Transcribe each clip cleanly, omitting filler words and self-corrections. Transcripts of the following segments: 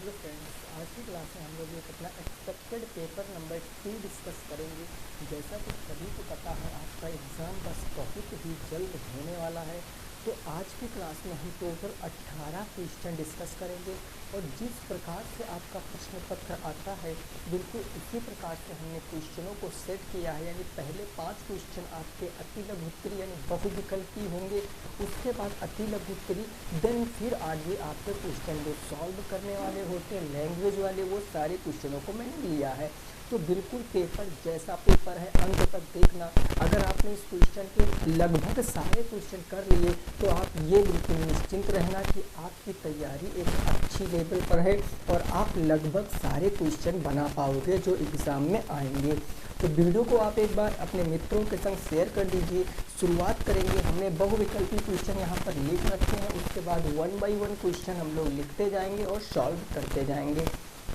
Hello friends, आज की class में हम लोग एक अपना एक्सपेक्टेड पेपर नंबर 2 डिस्कस करेंगे। जैसा कि सभी को पता है, आपका एग्ज़ाम बस बहुत ही जल्द होने वाला है। तो आज की क्लास में हम टोटल 18 क्वेश्चन डिस्कस करेंगे और जिस प्रकार से आपका प्रश्न पत्र आता है बिल्कुल उसी प्रकार से हमने क्वेश्चनों को सेट किया है। यानी पहले 5 क्वेश्चन आपके अति लघु उत्तरी यानी बहुविकल्पी होंगे, उसके बाद अति लघु उत्तरी, देन फिर आगे आपके क्वेश्चन जो सॉल्व करने वाले होते हैं लैंग्वेज वाले, वो सारे क्वेश्चनों को मैंने लिया है। तो बिल्कुल पेपर जैसा पेपर है अंत तक देखना। अगर आपने इस क्वेश्चन के लगभग सारे क्वेश्चन कर लिए तो आप ये बिल्कुल निश्चिंत रहना कि आपकी तैयारी एक अच्छी लेवल पर है और आप लगभग सारे क्वेश्चन बना पाओगे जो एग्ज़ाम में आएंगे। तो वीडियो को आप एक बार अपने मित्रों के संग शेयर कर दीजिए। शुरुआत करेंगे, हमने बहुविकल्पी क्वेश्चन यहाँ पर लिख रखे हैं, उसके बाद 1 बाय 1 क्वेश्चन हम लोग लिखते जाएंगे और सॉल्व करते जाएंगे।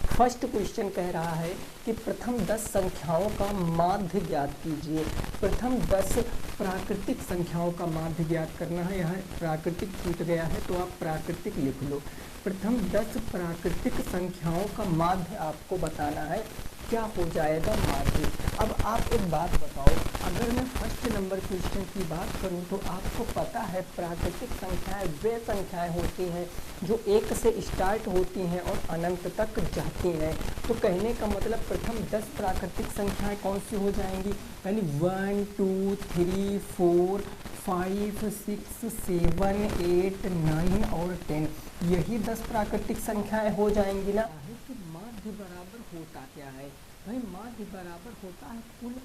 फर्स्ट क्वेश्चन कह रहा है कि प्रथम 10 संख्याओं का माध्य ज्ञात कीजिए। प्रथम 10 प्राकृतिक संख्याओं का माध्य ज्ञात करना है। यहाँ प्राकृतिक छूट गया है तो आप प्राकृतिक लिख लो। प्रथम 10 प्राकृतिक संख्याओं का माध्य आपको बताना है, क्या हो जाएगा माध्य। अब आप एक बात बताओ, अगर मैं फर्स्ट नंबर क्वेश्चन की बात करूं तो आपको पता है प्राकृतिक संख्याएं वे संख्याएं होती हैं जो 1 से स्टार्ट होती हैं और अनंत तक जाती हैं। तो कहने का मतलब प्रथम 10 प्राकृतिक संख्याएं कौन सी हो जाएंगी, यानी 1 2 3 4 5 6 7 8 9 और 10, यही 10 प्राकृतिक संख्याएं हो जाएंगी ना। कि माध्य बराबर होता क्या है भाई, माध्य बराबर होता है कुल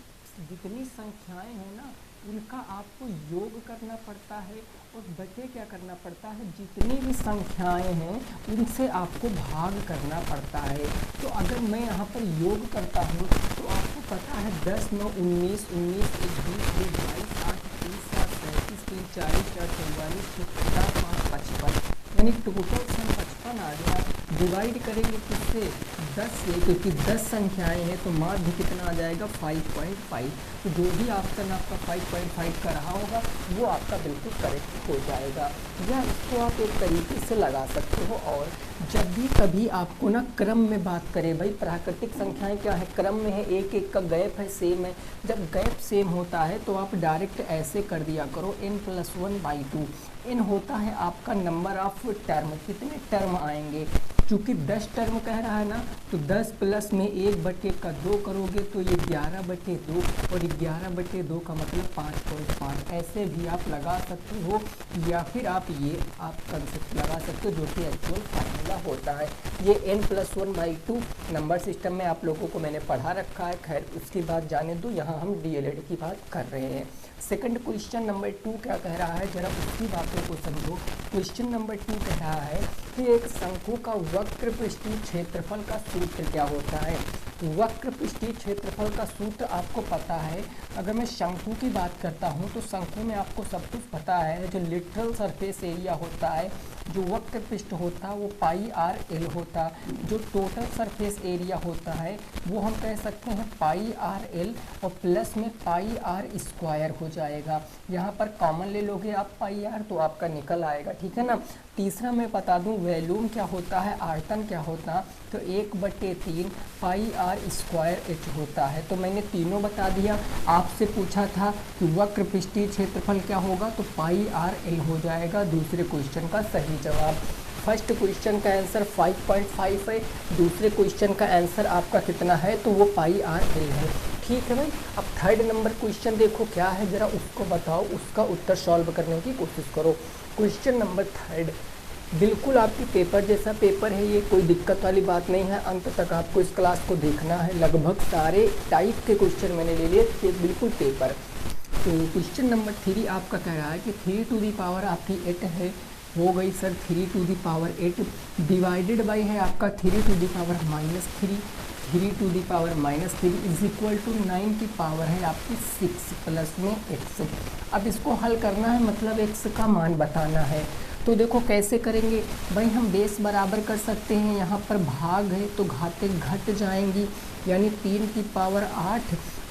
जितनी संख्याएं हो ना उनका आपको योग करना पड़ता है और बटे क्या करना पड़ता है, जितनी भी संख्याएं हैं उनसे आपको भाग करना पड़ता है। तो अगर मैं यहाँ पर योग करता हूँ तो आपको पता है 10 9 19 19 1 20 22 8 30 7 37 3 40 4 44 50 5 55, यानी टोटल सम 55 आ गया। डिवाइड करेंगे किससे, 10 से, क्योंकि 10 संख्याएं हैं तो माध्य कितना आ जाएगा 5.5। तो जो भी ऑप्शन आपका 5.5 का रहा होगा वो आपका बिल्कुल करेक्ट हो जाएगा। या इसको आप एक तरीके से लगा सकते हो। और जब भी कभी आपको ना क्रम में बात करें, भाई प्राकृतिक संख्याएं क्या है, क्रम में है, एक एक का गैप है सेम है। जब गैप सेम होता है तो आप डायरेक्ट ऐसे कर दिया करो n+1/2। n होता है आपका नंबर ऑफ टर्म, कितने टर्म आएंगे। चूँकि 10 टर्म कह रहा है ना तो 10 प्लस में 1/2 करोगे तो ये 11/2 और 11/2 का मतलब 5.5। ऐसे भी आप लगा सकते हो या फिर आप ये कंसेप्ट लगा सकते हो जो कि एक्चुअल फार्मूला होता है। ये n+1/2 नंबर सिस्टम में आप लोगों को मैंने पढ़ा रखा है। खैर उसकी बात जाने दो, यहाँ हम DLED की बात कर रहे हैं। सेकंड क्वेश्चन नंबर 2 क्या कह रहा है, जरा उसकी बातों को समझो। क्वेश्चन नंबर 2 कह रहा है कि एक शंकु का वक्र पृष्ठीय क्षेत्रफल का सूत्र क्या होता है। वक्र पृष्ठीय क्षेत्रफल का सूत्र आपको पता है। अगर मैं शंकु की बात करता हूँ तो शंकु में आपको सब कुछ पता है। जो लिटरल सरफेस एरिया होता है, जो वक्र पृष्ठ होता है वो πr/l होता है। जो टोटल सरफेस एरिया होता है वो हम कह सकते हैं πr/l और प्लस में πr² हो जाएगा। यहाँ पर कॉमन ले लोगे आप πr तो आपका निकल आएगा, ठीक है ना। तीसरा मैं बता दूं वॉल्यूम क्या होता है, आयतन क्या होता है, तो 1/3 πr² होता है। तो मैंने तीनों बता दिया। आपसे पूछा था कि वक्र पृष्ठीय क्षेत्रफल क्या होगा, तो πr/l हो जाएगा दूसरे क्वेश्चन का सही जवाब। फर्स्ट क्वेश्चन का आंसर 5.5 है, दूसरे क्वेश्चन का आंसर आपका कितना है, तो वो πr/l है। ठीक है भाई। अब थर्ड नंबर क्वेश्चन देखो क्या है, जरा उसको बताओ, उसका उत्तर सॉल्व करने की कोशिश करो। क्वेश्चन नंबर 3 बिल्कुल आपकी पेपर जैसा पेपर है, ये कोई दिक्कत वाली बात नहीं है। अंत तक आपको इस क्लास को देखना है। लगभग सारे टाइप के क्वेश्चन मैंने ले लिए, बिल्कुल पेपर। तो क्वेश्चन नंबर 3 आपका कह रहा है कि 3 टू दी पावर आपकी 8 है, हो गई sir 3 to the power 8 divided by है आपका 3 to the power -3, 3 to the power -3 is equal to 9 की पावर है आपकी 6 प्लस में x। अब इसको हल करना है, मतलब x का मान बताना है। तो देखो कैसे करेंगे भाई, हम बेस बराबर कर सकते हैं, यहाँ पर भाग है तो घातें घट जाएंगी, यानी 3 की पावर 8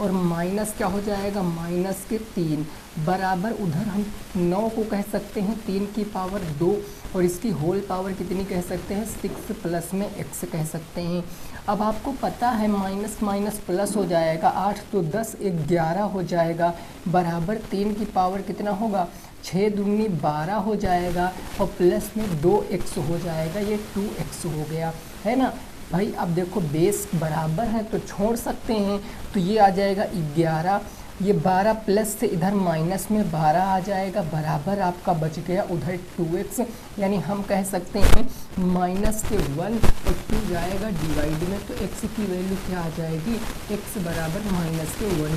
और माइनस क्या हो जाएगा, माइनस के 3 बराबर उधर हम 9 को कह सकते हैं 3 की पावर 2 और इसकी होल पावर कितनी कह सकते हैं, 6 प्लस में x कह सकते हैं। अब आपको पता है माइनस माइनस प्लस हो जाएगा, 8 तो 10 11 हो जाएगा बराबर 3 की पावर कितना होगा, 6 दूनी 12 हो जाएगा और प्लस में 2x हो जाएगा, ये 2x हो गया है ना भाई। अब देखो बेस बराबर है तो छोड़ सकते हैं, तो ये आ जाएगा 11, ये 12 प्लस से इधर माइनस में 12 आ जाएगा बराबर आपका बच गया उधर 2x, यानी हम कह सकते हैं माइनस के 1 और 2 जाएगा डिवाइड में, तो x की वैल्यू क्या आ जाएगी, x बराबर माइनस के 1/2 आ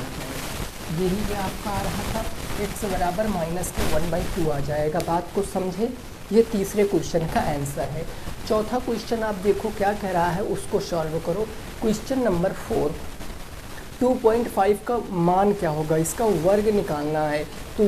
जाएगा। यही ये आपका आ रहा था, x बराबर माइनस के 1/2 आ जाएगा। बात को समझे, ये तीसरे क्वेश्चन का आंसर है। चौथा क्वेश्चन आप देखो क्या कह रहा है, उसको सॉल्व करो। क्वेश्चन नंबर 4, 2.5 का मान क्या होगा, इसका वर्ग निकालना है। तो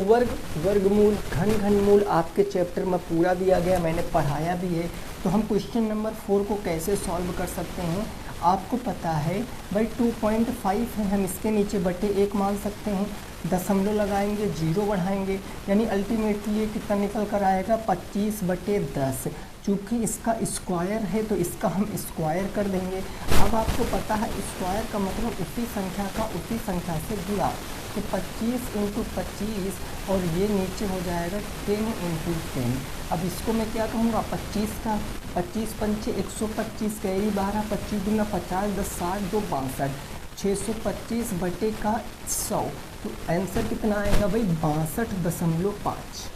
वर्गमूल घनमूल आपके चैप्टर में पूरा दिया गया, मैंने पढ़ाया भी है। तो हम क्वेश्चन नंबर 4 को कैसे सॉल्व कर सकते हैं, आपको पता है भाई 2.5 है, हम इसके नीचे बटे 1 मान सकते हैं, दशमलव लगाएंगे, 0 बढ़ाएंगे, यानी अल्टीमेटली ये कितना निकल कर आएगा, 25/10। चूँकि इसका स्क्वायर है तो इसका हम स्क्वायर कर देंगे। अब आपको पता है स्क्वायर का मतलब उसी संख्या का उसी संख्या से गुणा, तो 25 × 25 और ये नीचे हो जाएगा 10 × 10। अब इसको मैं क्या कहूँगा, 25 का 25 पंचे 125 कैरी 12, 25 दूना 50, 10 60 2 62, 625 बटे का 100, तो आंसर कितना आएगा भाई, 62.5।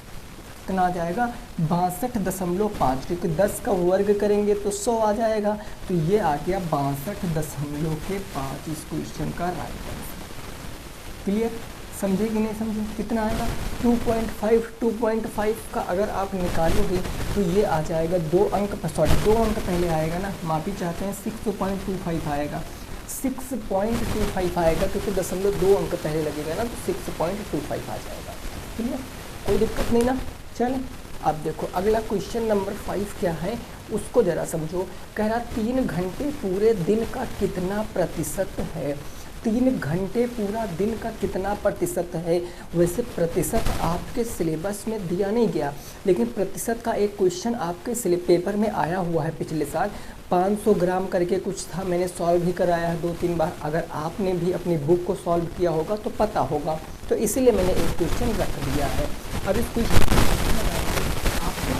कितना आ जाएगा, 62.5, क्योंकि 10 का वर्ग करेंगे तो 100 आ जाएगा, तो ये आ गया 62.5 इस क्वेश्चन का राइट आंसर। क्लियर, समझे कि नहीं समझे, कितना आएगा 2.5 का अगर आप निकालोगे तो ये आ जाएगा 2 अंक पहले आएगा ना, माफ़ी चाहते हैं 6.25 आएगा, 6.25 आएगा, क्योंकि 2 अंक पहले लगेगा ना, तो 6.25 आ जाएगा। क्लियर, कोई दिक्कत नहीं ना। चलें, अब देखो अगला क्वेश्चन नंबर 5 क्या है उसको ज़रा समझो। कह रहा 3 घंटे पूरे दिन का कितना प्रतिशत है, 3 घंटे पूरा दिन का कितना प्रतिशत है। वैसे प्रतिशत आपके सिलेबस में दिया नहीं गया, लेकिन प्रतिशत का एक क्वेश्चन आपके पेपर में आया हुआ है पिछले साल, 500 ग्राम करके कुछ था, मैंने सॉल्व भी कराया है 2-3 बार। अगर आपने भी अपनी बुक को सॉल्व किया होगा तो पता होगा, तो इसीलिए मैंने एक क्वेश्चन रख दिया है। अब इस क्वेश्चन आपको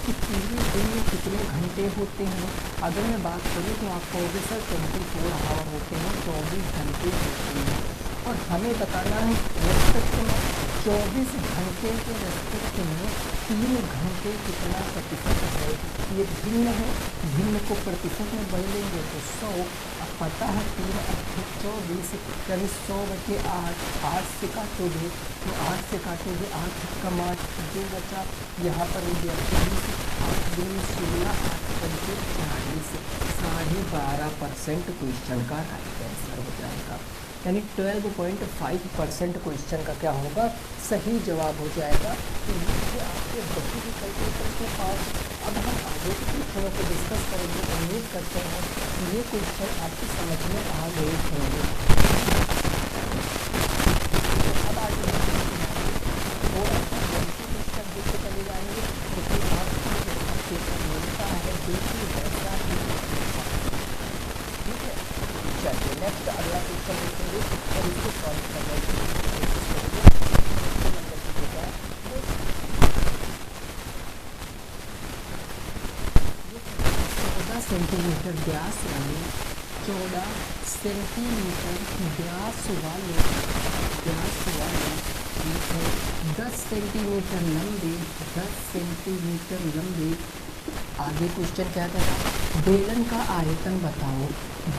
कि पूरे दिन में कितने घंटे होते हैं। अगर मैं बात करूँ तो आप कहोगे सर 24 आवर होते हैं, 24 घंटे होते हैं, और हमें बताना है रेस्पेक्ट में 24 घंटे के रेस्पेक्ट में 3 घंटे कितना प्रतिशत है। ये भिन्न है, भिन्न को प्रतिशत में बदलेंगे तो 100। अब पता है 3 × 24 यानी 100/8, 8 से काटोगे तो 8 से काटोगे 8 का 8 जो बचा, यहाँ पर हो गया 20, 8 दूनी 16, 8 पंचे 40, 12.5% क्वेश्चन का राइट आंसर हो जाएगा, यानी 12.5% क्वेश्चन का क्या होगा, सही जवाब हो जाएगा। तो ये आपके बच्चे की कैलकुलेटर के पास। अब हम आगे के क्वेश्चनों को डिस्कस करेंगे। उम्मीद करते हैं कि ये क्वेश्चन आपकी समझ में आ गए होंगे। अब आगे थोड़ा सा क्वेश्चन देखते चले जाएंगे, क्योंकि आपको पेपर मिलता है बिल्कुल वैसा ही। ठीक है, चलिए नेक्स्ट अगला क्वेश्चन देखेंगे और इसको सॉल्व करने की कोशिश करेंगे। 14 सेंटीमीटर व्यास वाले 14 सेंटीमीटर व्यास वाले ठीक है 10 सेंटीमीटर लंबे 10 सेंटीमीटर लंबे। आगे क्वेश्चन क्या कहता है, बेलन का आयतन बताओ।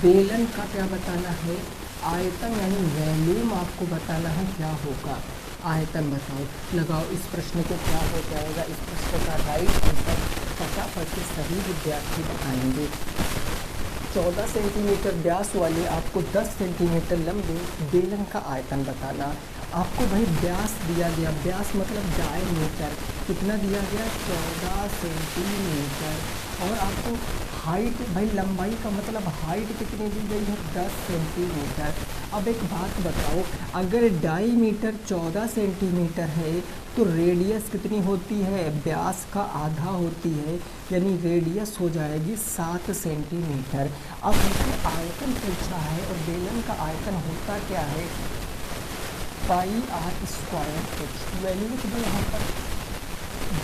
बेलन का क्या बताना है, आयतन यानी वॉल्यूम आपको बताना है क्या होगा, आयतन बताओ। लगाओ इस प्रश्न को, क्या हो जाएगा इस प्रश्न का राइट आंसर फटाफट से सभी विद्यार्थी बताएंगे। 14 सेंटीमीटर व्यास वाले आपको 10 सेंटीमीटर लंबे बेलन का आयतन बताना। आपको भाई व्यास दिया गया, व्यास मतलब डायमीटर कितना दिया गया 14 सेंटीमीटर। और आपको हाइट, भाई लंबाई का मतलब हाइट कितनी दी गई है 10 सेंटीमीटर। अब एक बात बताओ, अगर डायमीटर 14 सेंटीमीटर है तो रेडियस कितनी होती है, व्यास का आधा होती है, यानी रेडियस हो जाएगी 7 सेंटीमीटर। अब हमने आयतन पूछा है और बेलन का आयतन होता क्या है, पाई आर स्क्वायर एच। वैल्यू लिख दो यहाँ पर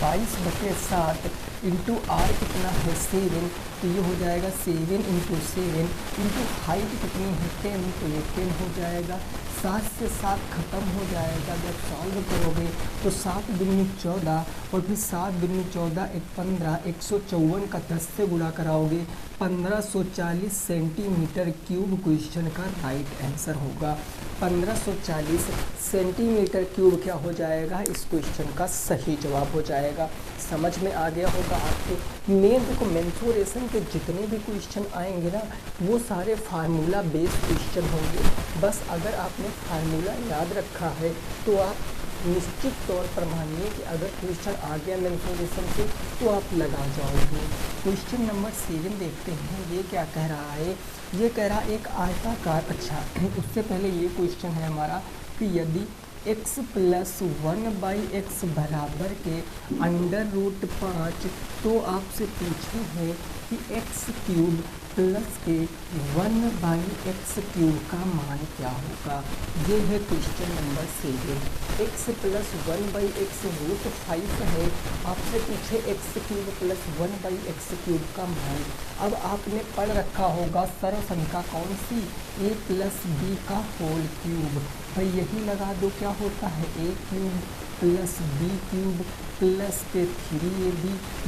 22/7 इंटू आर कितना है 7, तो ये हो जाएगा 7 इंटू 7 इंटू हाइट कितनी है 10, तो ये 10 हो जाएगा। 7 से 7 खत्म हो जाएगा जब सॉल्व करोगे, तो 7 दूनी 14 और फिर 7 दूनी 14 एक 15, 154 का 10 से गुणा कराओगे 1540 सेंटीमीटर क्यूब क्वेश्चन का राइट आंसर होगा। 1540 सेंटीमीटर क्यूब क्या हो जाएगा, इस क्वेश्चन का सही जवाब हो जाएगा। समझ में आ गया होगा आपको। मेन देखो मेंसुरेशन के जितने भी क्वेश्चन आएंगे ना, वो सारे फार्मूला बेस्ड क्वेश्चन होंगे। बस अगर आपने फार्मूला याद रखा है तो आप निश्चित तौर पर मानिए कि अगर क्वेश्चन आ गया मेंसुरेशन से तो आप लगा जाओगे। क्वेश्चन नंबर 7 देखते हैं, ये क्या कह रहा है। ये कह रहा एक आयताकार, अच्छा उससे पहले ये क्वेश्चन है हमारा कि यदि x + 1/x बराबर के √5, तो आपसे पूछे है कि x³ प्लस के 1/x³ का मान क्या होगा। ये है क्वेश्चन नंबर 7। x + 1/x √5 है, आपसे पूछे x³ प्लस 1/x³ का मान। अब आपने पढ़ रखा होगा सर्व संख्या कौन सी, a + b का होल क्यूब। भाई यही लगा दो, क्या होता है a³ प्लस b³ प्लस के 3ab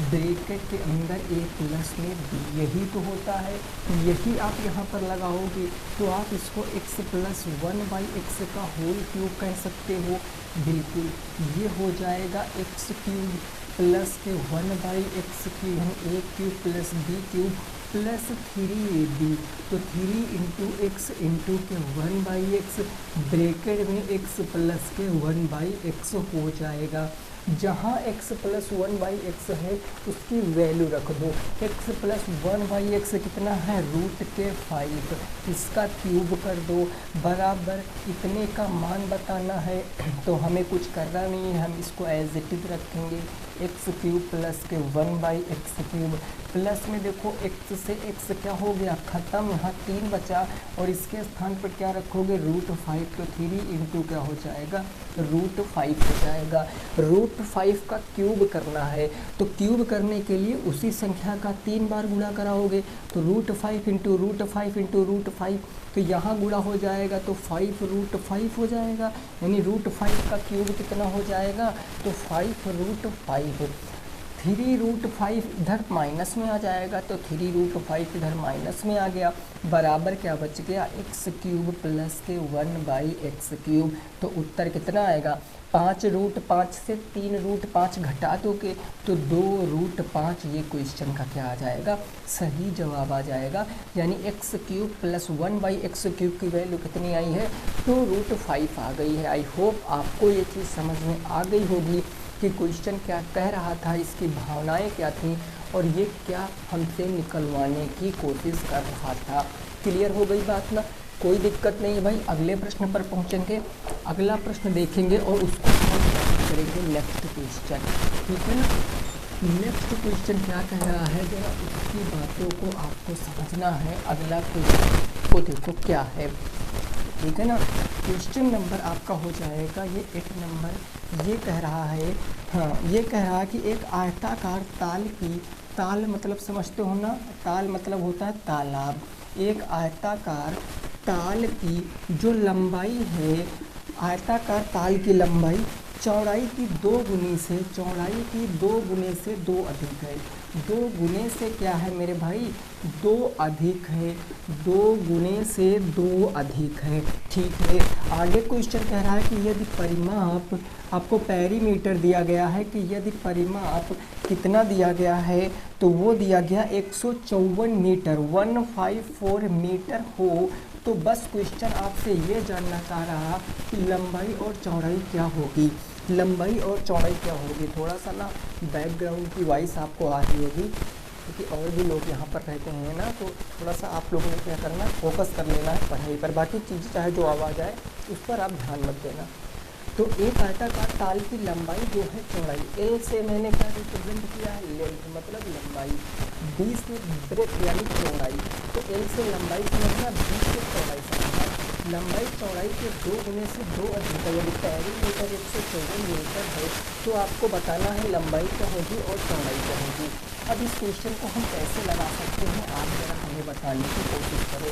ब्रैकेट के अंदर a प्लस में b, यही तो होता है। यही आप यहाँ पर लगाओगे तो आप इसको x + 1/x का होल क्यूब कह सकते हो। बिल्कुल, ये हो जाएगा x³ प्लस के 1/x³ यानी a³ plus b³ plus 3ab, तो 3 इंटू एक्स इंटू के 1/x ब्रैकेट में x प्लस के 1/x हो जाएगा। जहाँ x + 1/x है उसकी वैल्यू रख दो। x + 1/x कितना है √5, इसका क्यूब कर दो बराबर इतने का मान बताना है। तो हमें कुछ करना नहीं है, हम इसको एज इट इज रखेंगे x³ प्लस के 1/x³ प्लस में देखो x से x क्या हो गया ख़त्म, यहाँ 3 बचा और इसके स्थान पर क्या रखोगे √5, तो 3 इंटू क्या हो जाएगा √5 हो जाएगा। √5 का क्यूब करना है, तो क्यूब करने के लिए उसी संख्या का 3 बार गुणा कराओगे, तो √5 इंटू √5 इंटू √5, तो यहाँ गुणा हो जाएगा तो 5√5 हो जाएगा, यानी √5 का क्यूब कितना हो जाएगा तो 5√5। 3√5 इधर माइनस में आ जाएगा, तो 3√5 इधर माइनस में आ गया, बराबर क्या बच गया x³ प्लस के 1/x³। तो उत्तर कितना आएगा 5√5 से 3√5 घटा दोगे तो 2√5। ये क्वेश्चन का क्या आ जाएगा सही जवाब आ जाएगा, यानी x³ प्लस 1/x³ की वैल्यू कितनी आई है 2√5 आ गई है। आई होप आपको ये चीज़ समझ में आ गई होगी कि क्वेश्चन क्या कह रहा था, इसकी भावनाएं क्या थी और ये क्या हमसे निकलवाने की कोशिश कर रहा था। क्लियर हो गई बात ना, कोई दिक्कत नहीं है भाई। अगले प्रश्न पर पहुंचेंगे, अगला प्रश्न देखेंगे और उसको हम करेंगे नेक्स्ट क्वेश्चन, ठीक है ना। नेक्स्ट क्वेश्चन क्या कह रहा है जरा उसकी बातों को आपको समझना है। अगला क्वेश्चन को देखो क्या है, ठीक है ना। क्वेश्चन नंबर आपका हो जाएगा ये 8 नंबर। ये कह रहा है, हाँ ये कह रहा है कि एक आयताकार ताल की, ताल मतलब समझते हो ना, ताल मतलब होता है तालाब। एक आयताकार ताल की जो लंबाई है, आयताकार ताल की लंबाई चौड़ाई की 2 गुनी से 2 अधिक है। 2 गुने से क्या है मेरे भाई, 2 अधिक है, 2 गुने से 2 अधिक है। ठीक है, आगे क्वेश्चन कह रहा है कि यदि परिमाप, आपको पेरीमीटर दिया गया है कि यदि परिमाप कितना दिया गया है, तो वो दिया गया 154 मीटर, 154 मीटर हो। तो बस क्वेश्चन आपसे ये जानना चाह रहा कि लंबाई और चौड़ाई क्या होगी, लंबाई और चौड़ाई क्या होगी। थोड़ा सा ना बैकग्राउंड की वॉइस आपको आ रही होगी, क्योंकि और भी लोग यहाँ पर रहते हैं ना, तो थोड़ा सा आप लोगों ने क्या करना, फोकस कर लेना है पढ़ाई पर। बाकी चीज़ चाहे जो आवाज़ आए उस पर आप ध्यान मत देना। तो एक आयताकार ताल की लंबाई जो है चौड़ाई, एल से मैंने क्या रिप्रेजेंट किया है, लेंथ मतलब लंबाई, बी से ब्रेथ यानी चौड़ाई। तो एल से लंबाई समझना, बी से चौड़ाई समझना। लंबाई चौड़ाई के 2 गुने से 2 अधिक है, यदि पेरीमीटर 154 मीटर है तो आपको बताना है लंबाई क्या होगी और चौड़ाई क्या होगी। अब इस क्वेश्चन को हम कैसे लगा सकते हैं, आप जरा हमें बताने की कोशिश करो।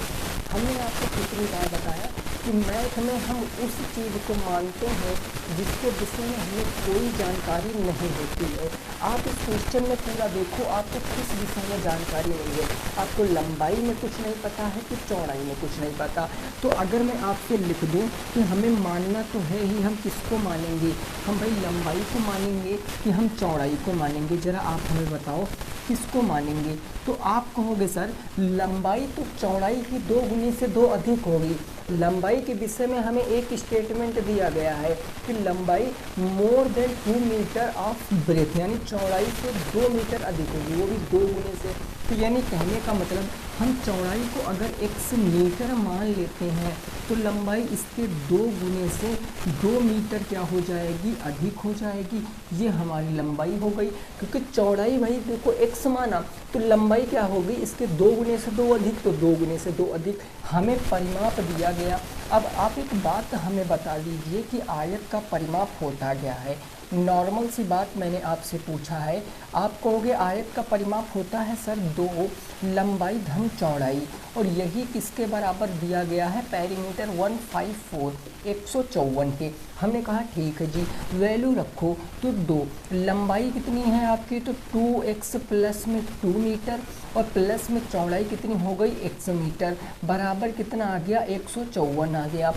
हमने आपको कितनी बार बताया कि मैथ में हम उस चीज़ को मानते हैं जिसके विषय में हमें कोई जानकारी नहीं होती है। आप इस क्वेश्चन में पूरा देखो, आपको किस विषय में जानकारी नहीं है, आपको लंबाई में कुछ नहीं पता है कि चौड़ाई में कुछ नहीं पता। तो अगर मैं आपसे लिख दूं कि हमें मानना तो है ही, हम किसको मानेंगे, हम भाई लंबाई को मानेंगे कि हम चौड़ाई को मानेंगे, ज़रा आप हमें बताओ किसको मानेंगे। तो आप कहोगे सर लंबाई तो चौड़ाई की 2 गुने से 2 अधिक होगी। लंबाई के विषय में हमें एक स्टेटमेंट दिया गया है कि लंबाई more than 2 metre of breadth, यानी चौड़ाई से 2 मीटर अधिक होगी, वो भी 2 गुने से। तो यानी कहने का मतलब हम चौड़ाई को अगर x मीटर मान लेते हैं तो लंबाई इसके 2 गुने से 2 मीटर क्या हो जाएगी, अधिक हो जाएगी। ये हमारी लंबाई हो गई, क्योंकि चौड़ाई भाई देखो x माना तो लंबाई क्या होगी, इसके 2 गुने से 2 अधिक, तो 2 गुने से 2 अधिक हमें परिमाप दिया गया। अब आप एक बात हमें बता दीजिए कि आयत का परिमाप होता क्या है। नॉर्मल सी बात मैंने आपसे पूछा है, आप कहोगे आयत का परिमाप होता है सर 2 लंबाई धन चौड़ाई, और यही किसके बराबर दिया गया है, पेरीमीटर 154 154 के। हमने कहा ठीक है जी, वैल्यू रखो तो 2, लंबाई कितनी है आपकी, तो 2x प्लस में 2 मीटर और प्लस में चौड़ाई कितनी हो गई, x मीटर, बराबर कितना आ गया, 154 आ गया।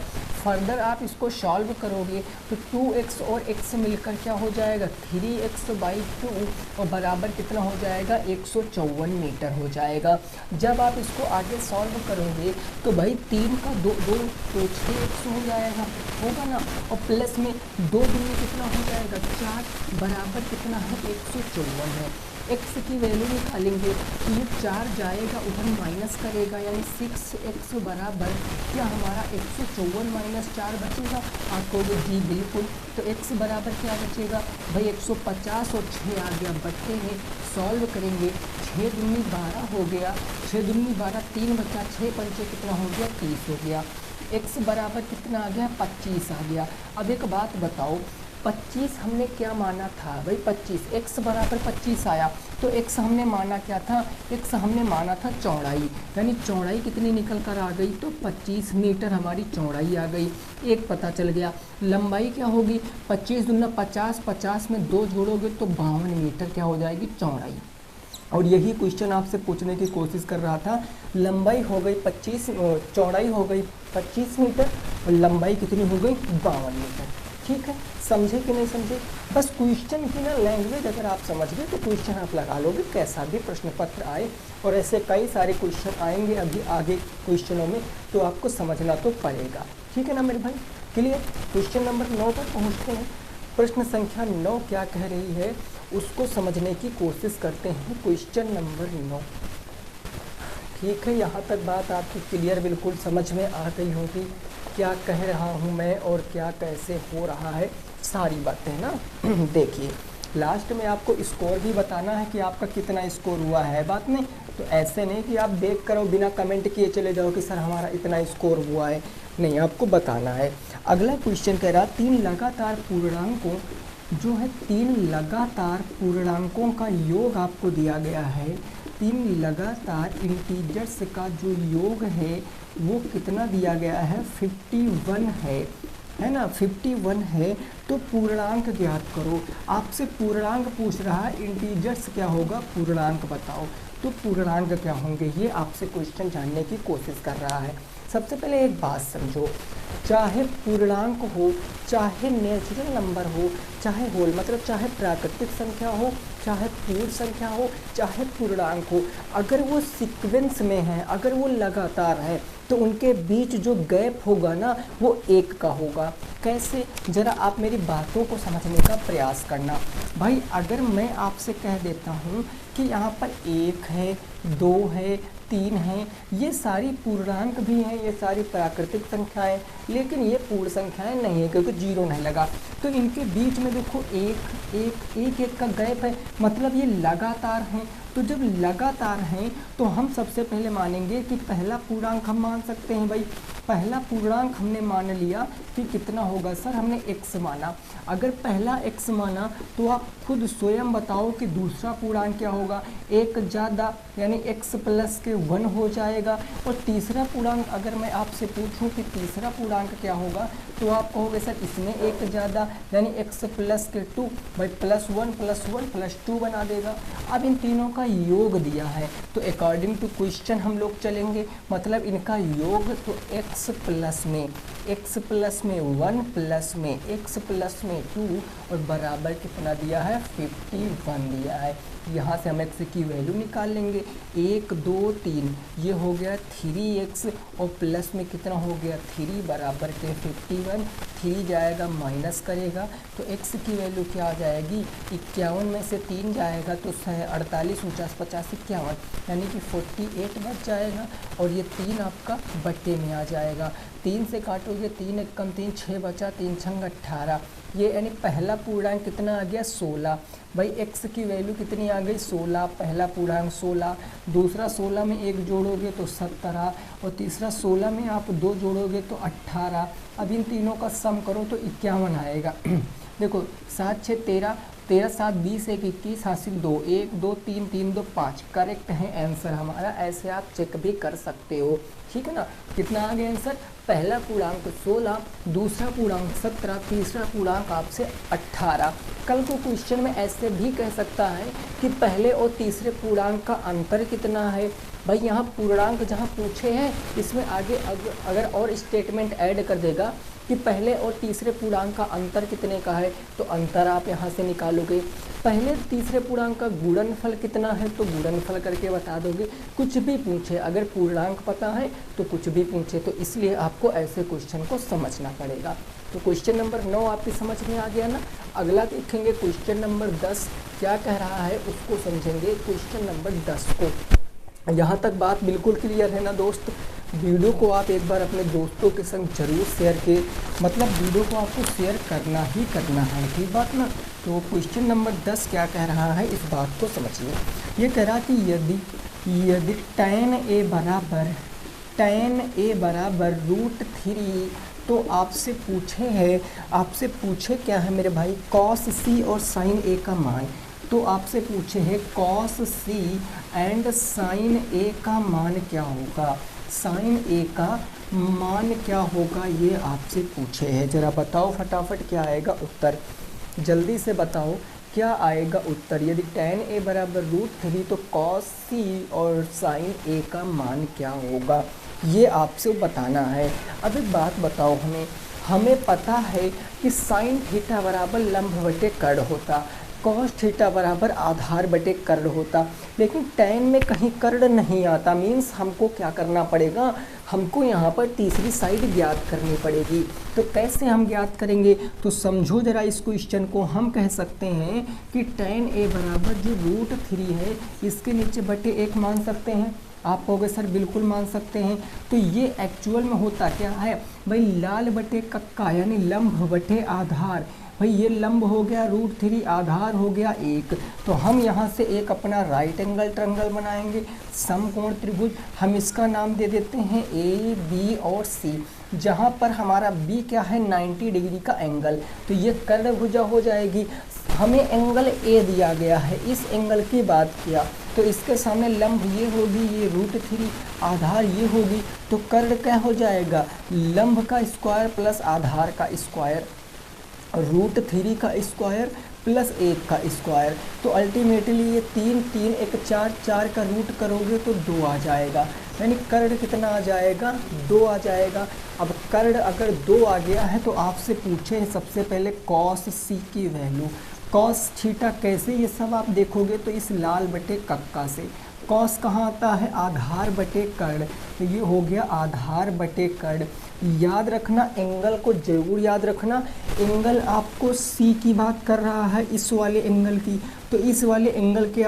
फर्दर आप इसको सॉल्व करोगे तो 2x और x मिलकर क्या हो जाएगा, 3x/2 और बराबर कितना हो जाएगा, 154 मीटर हो जाएगा। जब आप इसको आगे सॉल्व करोगे तो भाई 3 का 2 तो 6x हो जाएगा, होगा ना, और प्लस में 2 दूनी कितना हो जाएगा, 4, बराबर कितना है, 154 है। x की वैल्यू निकालेंगे तो ये 4 जाएगा उधर माइनस करेगा, यानी 6x बराबर क्या हमारा 154 माइनस 4 बचेगा। आप कहोगे जी बिल्कुल, तो x बराबर क्या बचेगा भाई, 150 और 6 आ गया बट्टे में, सॉल्व करेंगे 6 दूनी 12 हो गया, 6 दूनी 12, 3 बचा, 6 पंचे कितना हो गया, 30 हो गया। x बराबर कितना आ गया, 25 आ गया। अब एक बात बताओ, 25 हमने क्या माना था भाई, 25 x बराबर 25 आया, तो x हमने माना क्या था, x हमने माना था चौड़ाई, यानी चौड़ाई कितनी निकल कर आ गई, तो 25 मीटर हमारी चौड़ाई आ गई। एक पता चल गया, लंबाई क्या होगी, 25 दूना 50, 50 में 2 जोड़ोगे तो 52 मीटर क्या हो जाएगी, चौड़ाई। और यही क्वेश्चन आपसे पूछने की कोशिश कर रहा था, लंबाई हो गई 25, चौड़ाई हो गई 25 मीटर और लंबाई कितनी हो गई, 52 मीटर। ठीक है, समझे कि नहीं समझे। बस क्वेश्चन की ना लैंग्वेज अगर आप समझ गए तो क्वेश्चन आप लगा लोगे, कैसा भी प्रश्न पत्र आए, और ऐसे कई सारे क्वेश्चन आएंगे अभी आगे क्वेश्चनों में, तो आपको समझना तो पड़ेगा। ठीक है ना मेरे भाई, क्लियर। क्वेश्चन नंबर 9 तक पहुँचते हैं। प्रश्न संख्या 9 क्या कह रही है उसको समझने की कोशिश करते हैं। क्वेश्चन नंबर 9, ठीक है, यहाँ तक बात आपकी क्लियर बिल्कुल समझ में आ गई होगी, क्या कह रहा हूँ मैं और क्या कैसे हो रहा है, सारी बातें ना। देखिए लास्ट में आपको स्कोर भी बताना है कि आपका कितना स्कोर हुआ है, बात नहीं, तो ऐसे नहीं कि आप देख कर बिना कमेंट किए चले जाओ कि सर हमारा इतना स्कोर हुआ है, नहीं, आपको बताना है। अगला क्वेश्चन कह रहा 3 लगातार पूर्णांकों, जो है 3 लगातार पूर्णांकों का योग आपको दिया गया है। 3 लगातार इंटीजर्स का जो योग है वो कितना दिया गया है, 51 है। है ना, 51 है, तो पूर्णांक ज्ञात करो। आपसे पूर्णांक पूछ रहा है, इंटीजर्स क्या होगा, पूर्णांक बताओ। तो पूर्णांक क्या होंगे, ये आपसे क्वेश्चन जानने की कोशिश कर रहा है। सबसे पहले एक बात समझो, चाहे पूर्णांक हो, चाहे नेचुरल नंबर हो, चाहे होल मतलब चाहे प्राकृतिक संख्या हो, चाहे पूर्ण संख्या हो, चाहे पूर्णांक हो, अगर वो सीक्वेंस में है, अगर वो लगातार है, तो उनके बीच जो गैप होगा ना वो 1 का होगा। कैसे, ज़रा आप मेरी बातों को समझने का प्रयास करना। भाई अगर मैं आपसे कह देता हूँ कि यहाँ पर 1 है, 2 है, 3 है, ये सारी पूर्णांक भी हैं, ये सारी प्राकृतिक संख्याएं, लेकिन ये पूर्ण संख्याएं नहीं है क्योंकि 0 नहीं लगा, तो इनके बीच में देखो एक का गैप है, मतलब ये लगातार हैं। तो जब लगातार हैं तो हम सबसे पहले मानेंगे कि पहला पूर्णांक हम मान सकते हैं। भाई पहला पूर्णांक हमने मान लिया कि कितना होगा सर, हमने x माना। अगर पहला x माना तो आप खुद स्वयं बताओ कि दूसरा पूर्णांक क्या होगा, 1 ज़्यादा यानी x प्लस के 1 हो जाएगा। और तीसरा पूर्णांक अगर मैं आपसे पूछूं कि तीसरा पूर्णांक क्या होगा, तो आप कहोगे सर इसमें 1 ज़्यादा यानी x प्लस के 2, भाई +1 + 1 + 2 बना देगा। अब इन तीनों का योग दिया है तो अकॉर्डिंग टू क्वेश्चन हम लोग चलेंगे, मतलब इनका योग तो x प्लस में 1 प्लस में x प्लस में 2 और बराबर कितना दिया है, 51 दिया है। यहाँ से हम x की वैल्यू निकाल लेंगे, 1 2 3 ये हो गया 3x और प्लस में कितना हो गया 3 बराबर के 51, 3 जाएगा माइनस करेगा तो x की वैल्यू क्या आ जाएगी, 51 में से 3 जाएगा तो 48 49 50 51 यानी कि 48 बच जाएगा। और ये 3 आपका बट्टे में आ जाएगा, 3 से काटोगे 3 1 कम 3 6 बचा, 3 छंग 18, ये यानी पहला पूर्णांक कितना आ गया 16। भाई x की वैल्यू कितनी आ गई 16, पहला पूर्णांक 16, दूसरा 16 में 1 जोड़ोगे तो 17 और तीसरा 16 में आप 2 जोड़ोगे तो 18। अब इन तीनों का सम करो तो 51 आएगा। देखो 7 6 13, 13 7 20 1 21 हासिल 2, 1 2 3 3 2 5 करेक्ट है आंसर हमारा। ऐसे आप चेक भी कर सकते हो, ठीक है ना। कितना आ गया आंसर, पहला पूर्णांक 16, दूसरा पूर्णांक 17, तीसरा पूर्णांक आपसे 18। कल को क्वेश्चन में ऐसे भी कह सकता है कि पहले और तीसरे पूर्णांक का अंतर कितना है। भाई यहाँ पूर्णांक जहाँ पूछे हैं इसमें आगे अगर और स्टेटमेंट ऐड कर देगा कि पहले और तीसरे पूर्णांक का अंतर कितने का है, तो अंतर आप यहाँ से निकालोगे। पहले तीसरे पूर्णांक का गुणनफल कितना है तो गुणनफल करके बता दोगे। कुछ भी पूछे, अगर पूर्णांक पता है तो कुछ भी पूछे, तो इसलिए आपको ऐसे क्वेश्चन को समझना पड़ेगा। तो क्वेश्चन नंबर 9 आपकी समझ में आ गया ना। अगला देखेंगे क्वेश्चन नंबर 10 क्या कह रहा है उसको समझेंगे, क्वेश्चन नंबर 10 को। यहाँ तक बात बिल्कुल क्लियर है ना दोस्त। वीडियो को आप एक बार अपने दोस्तों के संग जरूर शेयर किए, मतलब वीडियो को आपको शेयर करना ही करना है, ठीक बात ना। तो क्वेश्चन नंबर 10 क्या कह रहा है इस बात को समझिए। ये कह रहा कि यदि tan a बराबर √3, तो आपसे पूछे क्या है मेरे भाई, cos c और sin a का मान। तो आपसे पूछे है cos c and sin a का मान क्या होगा, sin a का मान क्या होगा, ये आपसे पूछे है। ज़रा बताओ फटाफट क्या आएगा उत्तर, जल्दी से बताओ क्या आएगा उत्तर। यदि tan a बराबर √3 तो cos c और sin a का मान क्या होगा, ये आपसे बताना है। अब एक बात बताओ, हमें पता है कि sin थीटा बराबर लंब बटे कर्ण होता, cos थीटा बराबर आधार बटे कर्ण होता, लेकिन tan में कहीं कर्ण नहीं आता। मीन्स हमको क्या करना पड़ेगा, हमको यहाँ पर तीसरी साइड ज्ञात करनी पड़ेगी। तो कैसे हम ज्ञात करेंगे, तो समझो ज़रा इस क्वेश्चन को। हम कह सकते हैं कि tan a बराबर जो √3 है इसके नीचे बटे 1 मान सकते हैं। आप कहोगे सर बिल्कुल मान सकते हैं। तो ये एक्चुअल में होता क्या है भाई, लाल बटे कक्का यानी लंब बटे आधार। भाई ये लंब हो गया √3, आधार हो गया 1। तो हम यहाँ से एक अपना राइट एंगल ट्रायंगल बनाएंगे, समकोण त्रिभुज। हम इसका नाम दे देते हैं A, B और C, जहाँ पर हमारा B क्या है 90 डिग्री का एंगल। तो ये कर्णभुजा हो जाएगी। हमें एंगल A दिया गया है, इस एंगल की बात किया। तो इसके सामने लंब ये होगी, ये √3, आधार ये होगी, तो कर्ण क्या हो जाएगा, लंब का स्क्वायर प्लस आधार का स्क्वायर, √3 का स्क्वायर प्लस 1 का स्क्वायर। तो अल्टीमेटली ये 3 3 1 4, 4 का रूट करोगे तो 2 आ जाएगा, यानी कर्ण कितना आ जाएगा, 2 आ जाएगा। अब कर्ण अगर 2 आ गया है तो आपसे पूछे सबसे पहले कॉस सी की वैल्यू, कॉस थीटा कैसे, ये सब आप देखोगे तो इस लाल बटे कक्का से। कॉस कहाँ आता है, आधार बटे कर्ण, तो ये हो गया आधार बटे कर्ण। याद रखना, एंगल को जरूर याद रखना, एंगल आपको सी की बात कर रहा है, इस वाले एंगल की, तो इस वाले एंगल के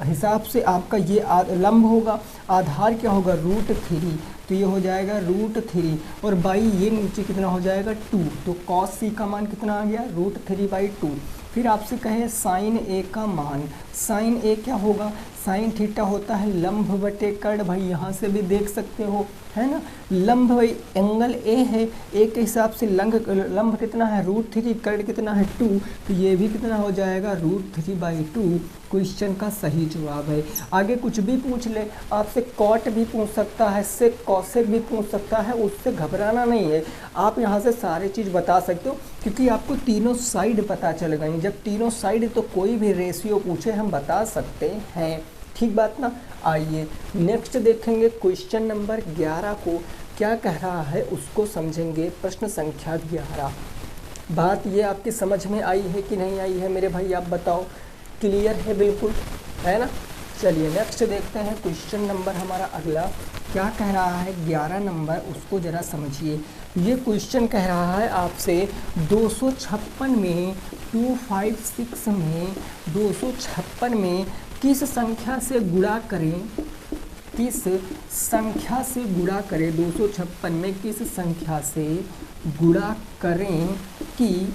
हिसाब से आपका ये लंब होगा, आधार क्या होगा, √3, तो ये हो जाएगा √3, और बाई ये नीचे कितना हो जाएगा 2, तो कॉस सी का मान कितना आ गया, √3/2। फिर आपसे कहे साइन ए का मान, साइन ए क्या होगा, साइन थीटा होता है लंब बटे कर्ण, भाई यहाँ से भी देख सकते हो, है ना, लंब भाई एंगल ए है, ए के हिसाब से लंब कितना है √3, कर्ण कितना है 2, तो ये भी कितना हो जाएगा √3/2, क्वेश्चन का सही जवाब है। आगे कुछ भी पूछ ले, आपसे कॉट भी पूछ सकता है, सेक कॉसेक भी पूछ सकता है, उससे घबराना नहीं है, आप यहाँ से सारी चीज़ बता सकते हो, क्योंकि आपको तीनों साइड पता चल गई। जब तीनों साइड तो कोई भी रेशियो पूछे हम बता सकते हैं, ठीक बात ना। आइए नेक्स्ट देखेंगे क्वेश्चन नंबर 11 को क्या कह रहा है उसको समझेंगे। प्रश्न संख्या 11, बात ये आपकी समझ में आई है कि नहीं आई है मेरे भाई, आप बताओ, क्लियर है बिल्कुल, है ना। चलिए नेक्स्ट देखते हैं क्वेश्चन नंबर हमारा अगला क्या कह रहा है, 11 नंबर, उसको ज़रा समझिए। ये क्वेश्चन कह रहा है आपसे 256 में 256 में 256 में किस संख्या से गुणा करें, किस संख्या से गुणा करें, 256 में किस संख्या से गुणा करें कि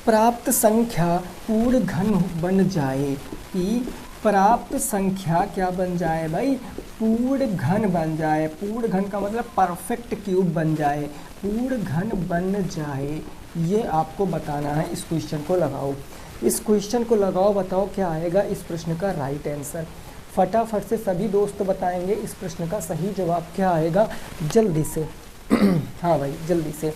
प्राप्त संख्या पूर्ण घन बन जाए, कि प्राप्त संख्या क्या बन जाए भाई, पूर्ण घन बन जाए। पूर्ण घन का मतलब परफेक्ट क्यूब बन जाए, पूर्ण घन बन जाए, ये आपको बताना है। इस क्वेश्चन को लगाओ, इस क्वेश्चन को लगाओ, बताओ क्या आएगा इस प्रश्न का राइट आंसर। फटाफट से सभी दोस्त बताएंगे इस प्रश्न का सही जवाब क्या आएगा, जल्दी से हाँ भाई जल्दी से।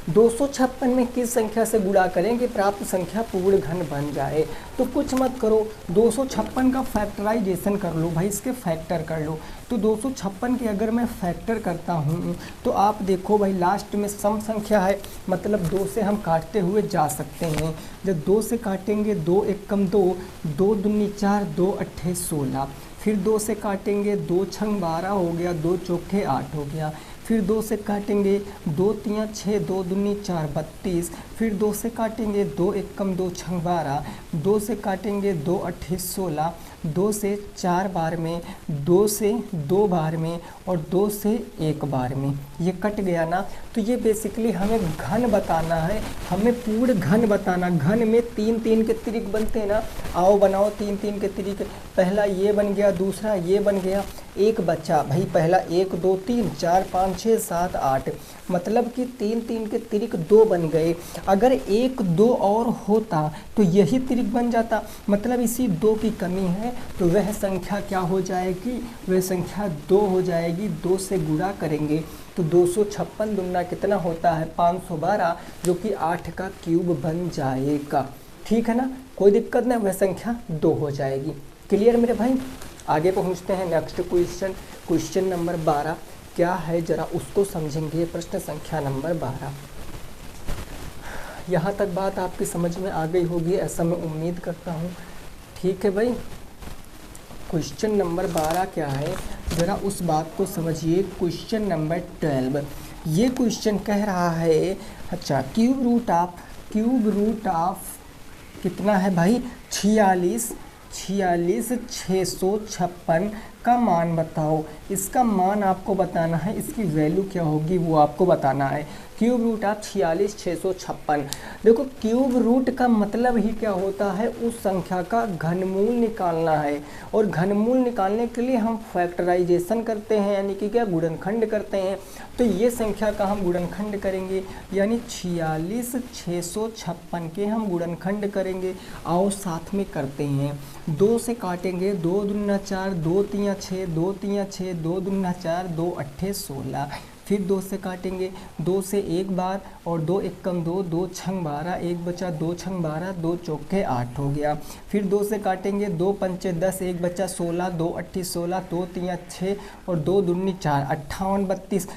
256 में किस संख्या से गुणा करें कि प्राप्त संख्या पूर्ण घन बन जाए। तो कुछ मत करो, 256 का फैक्टराइजेशन कर लो भाई, इसके फैक्टर कर लो। तो 256 के अगर मैं फैक्टर करता हूँ तो आप देखो भाई लास्ट में सम संख्या है, मतलब 2 से हम काटते हुए जा सकते हैं। जब 2 से काटेंगे 2 1 कम 2, 2 दूनी 4, 2 अट्ठे 16, फिर 2 से काटेंगे 2 छंग 12 हो गया, 2 चौके 8 हो गया, फिर 2 से काटेंगे 2 तियाँ 6, 2 दूनी 4 32, फिर 2 से काटेंगे 2 1 कम 2 छंग 12, 2 से काटेंगे 2 अट्ठे 16, 2 से 4 बार में, 2 से 2 बार में और 2 से 1 बार में, ये कट गया ना। तो ये बेसिकली हमें घन बताना है, हमें पूर्ण घन बताना। घन में 3 3 के त्रिक बनते हैं ना, आओ बनाओ 3 3 के त्रिक। पहला ये बन गया, दूसरा ये बन गया, एक बच्चा भाई, पहला 1 2 3 4 5 6 7 8, मतलब कि 3 3 के त्रिक 2 बन गए। अगर 1 2 और होता तो यही त्रिक बन जाता, मतलब इसी 2 की कमी है, तो वह संख्या क्या हो जाएगी, वह संख्या 2 हो जाएगी। 2 से गुणा करेंगे तो 256 दुगना कितना होता है 512, जो कि 8 का क्यूब बन जाएगा, ठीक है ना, कोई दिक्कत नहीं, वह संख्या 2 हो जाएगी। क्लियर मेरे भाई। आगे पहुंचते हैं नेक्स्ट क्वेश्चन, क्वेश्चन नंबर 12 क्या है जरा उसको समझेंगे। प्रश्न संख्या नंबर 12, यहाँ तक बात आपकी समझ में आ गई होगी ऐसा मैं उम्मीद करता हूँ, ठीक है भाई। क्वेश्चन नंबर 12 क्या है ज़रा उस बात को समझिए। क्वेश्चन नंबर 12, ये क्वेश्चन कह रहा है, अच्छा क्यूब रूट ऑफ कितना है भाई 46 656 का मान बताओ। इसका मान आपको बताना है, इसकी वैल्यू क्या होगी वो आपको बताना है। Cube root of 46,656। देखो क्यूब रूट का मतलब ही क्या होता है, उस संख्या का घनमूल निकालना है, और घनमूल निकालने के लिए हम फैक्टराइजेशन करते हैं, यानी कि क्या, गुणनखंड करते हैं। तो ये संख्या का हम गुणनखंड करेंगे, यानी 46,656 के हम गुणनखंड करेंगे। आओ साथ में करते हैं, 2 से काटेंगे, 2 दूना 4, 2 तिया 6, 2 तिया 6, 2 दूना 4, 2 अट्ठे 16। फिर 2 से काटेंगे, 2 से एक बार, और 2 एकम 2, 2 छंग 12, एक बचा, 2 छंग 12, 2 चौके 8 हो गया। फिर 2 से काटेंगे, 2 पंचे 10, एक बचा 16, 2 अट्ठी 16, 2 तिया 6, और 2 दूनी 4, 58 32।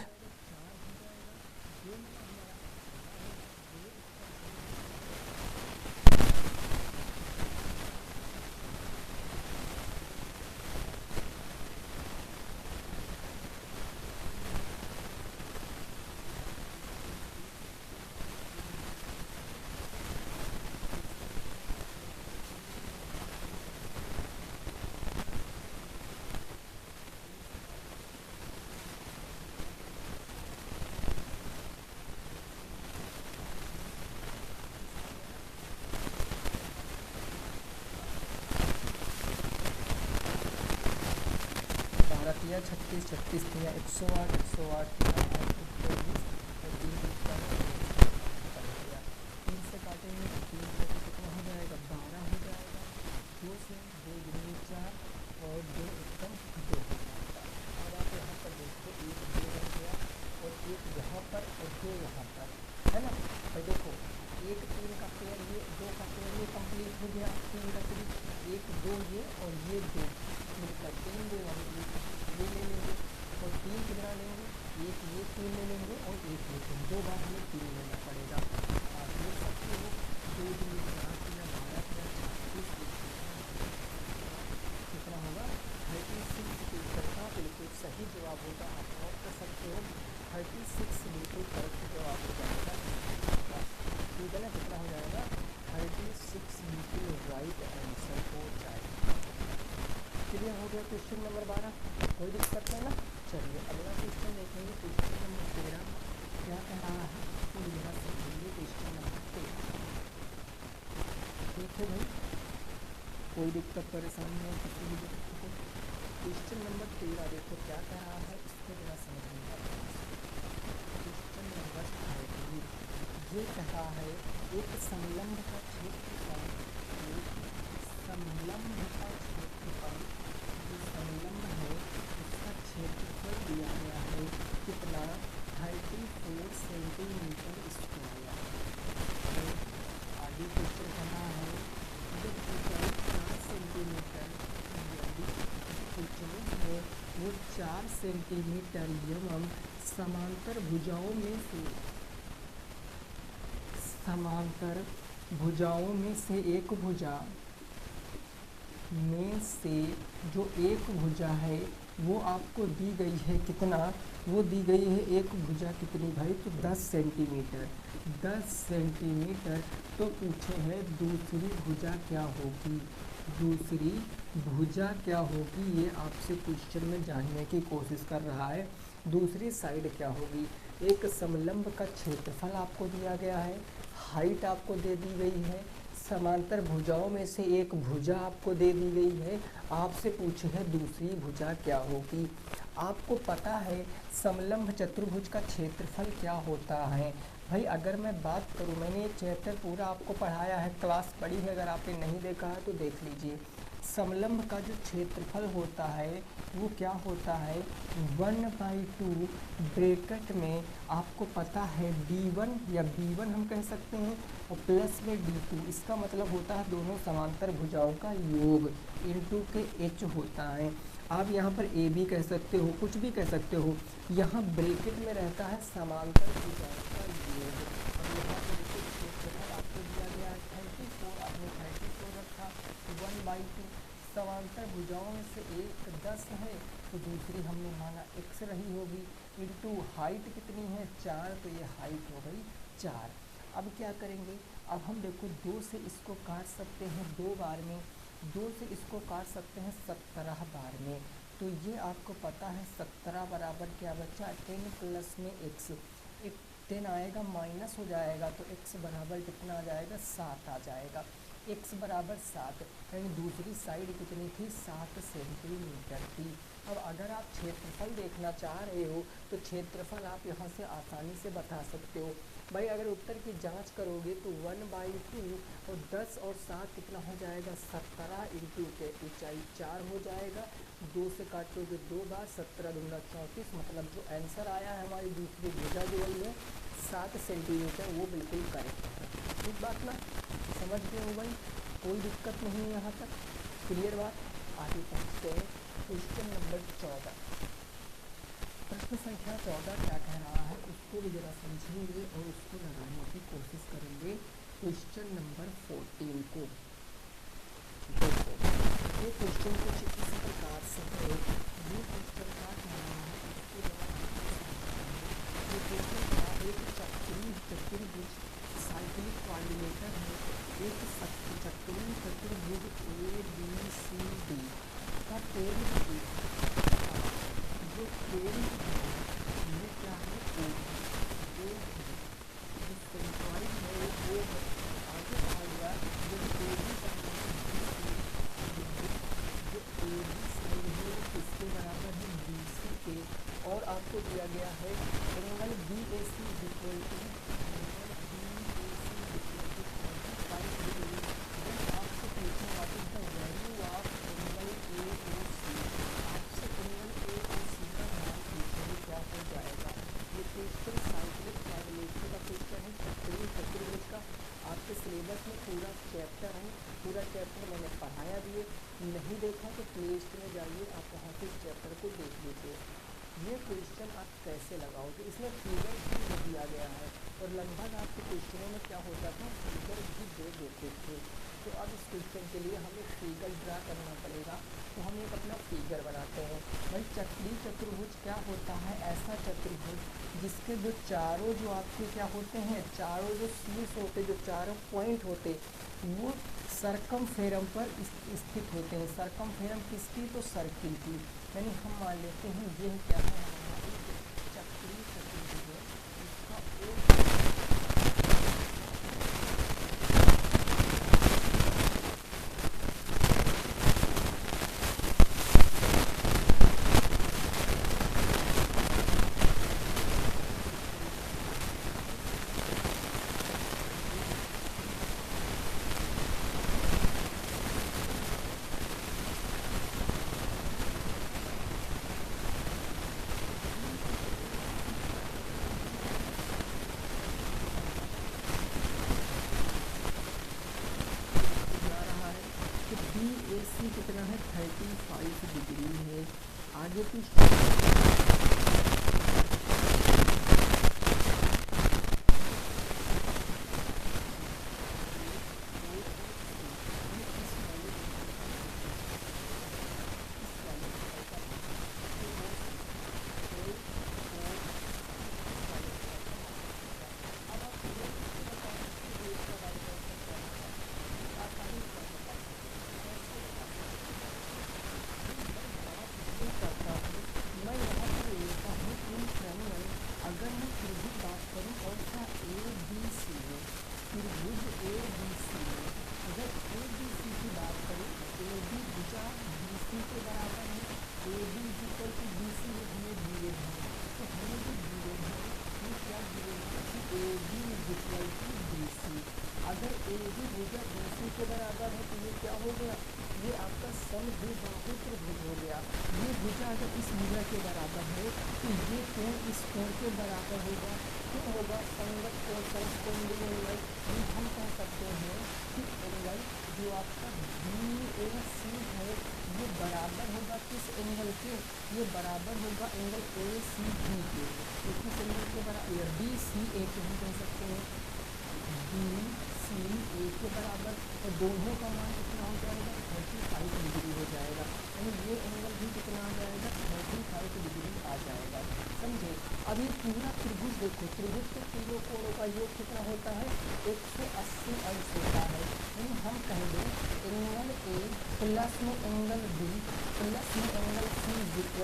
36 36 तिया 108 108 और 3 से काटेंगे, 3 से तो कितना हो जाएगा, 12 हो जाएगा। 2 से 2 दूनी 4, और 2 एकम 2 हो जाएगा। अब आप यहाँ पर देखो, 1 2 बन गया, और 1 यहाँ पर और 2 यहाँ पर, है ना। तो देखो 1 3 का पेयर ये, 2 का पेयर ये कंप्लीट हो गया, 3 का 3, 1 2 ये और ये 2 मिलकर 3 2 यानी 1 ये ले लेंगे, और 3 कितना लेंगे, 1 ये 3 ले लेंगे, और 1 ये 3, 2 बार हमें 3 लेना पड़ेगा। आप देख सकते हो, 2 2 4 3 12 36 कितना होगा, 36 मीटर का बिल्कुल सही जवाब होगा। आप नोट कर सकते हो, 36 बिल्कुल करेक्ट जवाब हो जाएगा। ठीक है ना, कितना हो जाएगा, 36 बिल्कुल राइट आंसर हो जाएगा। क्लियर हो गया क्वेश्चन नंबर 12, कोई दिक्कत है ना। चलिए अगला क्वेश्चन देखेंगे, क्वेश्चन नंबर 13 क्या कह रहा है, तो यहाँ समझेंगे क्वेश्चन नंबर 13। ठीक है भाई, कोई दिक्कत परेशानी नहीं किसी भी व्यक्ति को। क्वेश्चन नंबर 13 देखो क्या कह रहा है, इसको जरा समझेंगे। क्वेश्चन नंबर 13 ये कह रहा है, एक संलंब का क्षेत्रफल, संलंब का क्षेत्रफल, जो संलंब है उसका क्षेत्रफल दिया गया है कितना, 34 सेंटीमीटर स्क्वायर। आगे क्वेश्चन करना है, जब ऊंचाई 4 सेंटीमीटर, यदि ऊंचाई है वो 4 सेंटीमीटर एवं समांतर भुजाओं में से, समांतर भुजाओं में से एक भुजा में से जो एक भुजा है वो आपको दी गई है कितना, वो दी गई है एक भुजा कितनी भाई, तो 10 सेंटीमीटर, 10 सेंटीमीटर। तो पूछे है दूसरी भुजा क्या होगी, दूसरी भुजा क्या होगी, ये आपसे क्वेश्चन में जानने की कोशिश कर रहा है। दूसरी साइड क्या होगी, एक समलंब का क्षेत्रफल आपको दिया गया है, हाइट आपको दे दी गई है, समांतर भुजाओं में से एक भुजा आपको दे दी गई है, आपसे पूछे है दूसरी भुजा क्या होगी। आपको पता है समलंब चतुर्भुज का क्षेत्रफल क्या होता है। भाई अगर मैं बात करूं, मैंने ये चैप्टर पूरा आपको पढ़ाया है, क्लास पढ़ी है, अगर आपने नहीं देखा है तो देख लीजिए। समलंब का जो क्षेत्रफल होता है वो क्या होता है, 1/2 ब्रैकेट में आपको पता है D1 या B1 हम कह सकते हैं, और प्लस में D2, इसका मतलब होता है दोनों समांतर भुजाओं का योग, इंटू के H होता है। आप यहाँ पर ए भी कह सकते हो, कुछ भी कह सकते हो, यहाँ ब्रैकेट में रहता है समांतर भुजाओं का योग। और यहाँ पर देखिए क्षेत्रफल आपको दिया गया है 34, आपने 34 रखा, 1/2 समांतर भुजाओं में से एक 10 है, तो दूसरी हमने माना x रही होगी, इंटू हाइट कितनी है 4, तो ये हाइट हो गई 4। अब क्या करेंगे, अब हम देखो 2 से इसको काट सकते हैं 2 बार में, 2 से इसको काट सकते हैं 17 बार में। तो ये आपको पता है 17 बराबर क्या बचा, 10 प्लस में x, 10 आएगा माइनस हो जाएगा तो x बराबर कितना आ जाएगा 7 आ जाएगा। x बराबर 7 यानी दूसरी साइड कितनी थी 7 सेंटीमीटर थी। अब अगर आप क्षेत्रफल देखना चाह रहे हो तो क्षेत्रफल आप यहाँ से आसानी से बता सकते हो भाई। अगर उत्तर की जांच करोगे तो 1/2 और 10 और 7 कितना हो जाएगा 17 इंटू के ऊंचाई 4 हो जाएगा। 2 से काटोगे 2 बार 17 दूना 34, मतलब जो आंसर आया है हमारी दूसरी भुजा जो है 7 सेंटीमीटर, वो बिल्कुल करेक्ट है। ठीक बात ना, समझ गए हो भाई, कोई दिक्कत नहीं है यहाँ तक, क्लियर बात। आगे पहुँचते हैं क्वेश्चन नंबर 14। प्रश्न संख्या 14 क्या कह रहा है उसको भी जरा समझेंगे और उसको लगाने की कोशिश करेंगे। क्वेश्चन नंबर 14 को देखो, ये क्वेश्चन कुछ इस प्रकार से है। ये क्वेश्चन का क्या है उसको जरा ये क्वेश्चन का एक चतुर्भुज साइक्लिक कोऑर्डिनेटर है, एक चतुर्भुज ABCD का पेरिस जो पेरिस है ये क्या है O है, जो सेंट्रॉइड है वो है। आगे कहा गया जो AB साइड है किसके बराबर है BC के, और आपको दिया गया है एंगल BAC इक्वल टू आपसे पूछने वाली the value of angle AOC, आपसे एंगल AOC का मान पूछेंगे क्या हो जाएगा। ये क्वेश्चन साइक्लिक कोऑर्डिनेटर का क्वेश्चन है, चतुर्भुज का। आपके सिलेबस में पूरा चैप्टर है, पूरा चैप्टर मैंने पढ़ाया भी है, नहीं देखा तो प्ले लिस्ट में जाइए, आप वहाँ से इस चैप्टर को देख लीजिए। ये क्वेश्चन आप कैसे लगाओगे, इसमें फिगर भी दिया गया है और लगभग आपके क्वेश्चनों में क्या होता था फिगर भी दे देते थे। तो अब इस क्वेश्चन के लिए हमें फिगर ड्रा करना पड़ेगा, तो हम एक अपना फिगर बनाते हैं। भाई चक्रीय चतुर्भुज क्या होता है, ऐसा चतुर्भुज जिसके जो चारों जो आपके क्या होते हैं, चारों जो शीर्ष होते, जो चारों पॉइंट होते वो सरकमफेरम पर स्थित होते हैं। सरकमफेरम किसकी, तो सर्किल की। यानी हम मान लेते हैं ये क्या है हमारा चक्रीय चतुर्भुज है, इसका BAC कितना है 35 डिग्री है। आगे की अगर AB भुजा BC के बराबर है तो ये क्या हो गया, ये आपका समद्विबाहु त्रिभुज हो गया। ये भुजा अगर इस भुजा के बराबर है तो ये कोण इस कोण के बराबर होगा। क्यों होगा, संगत कोण करस्पोंडिंग एंगल। हम कह सकते हैं कि एंगल जो आपका BAC है ये बराबर होगा किस एंगल के, ये बराबर होगा एंगल ACB के। तो किस एंगल के बराबर, BCA के हम कह सकते हैं BCA के बराबर, और दोनों का मान कितना हो जाएगा 35 डिग्री हो जाएगा। यानी ये एंगल भी कितना आ जाएगा 35 डिग्री आ जाएगा, समझे। अब ये पूरा त्रिभुज देखो, त्रिभुज के तीनों कोणों का योग कितना होता है 180 अंश होता है। यानी हम कहेंगे एंगल A प्लस में एंगल B प्लस में angle C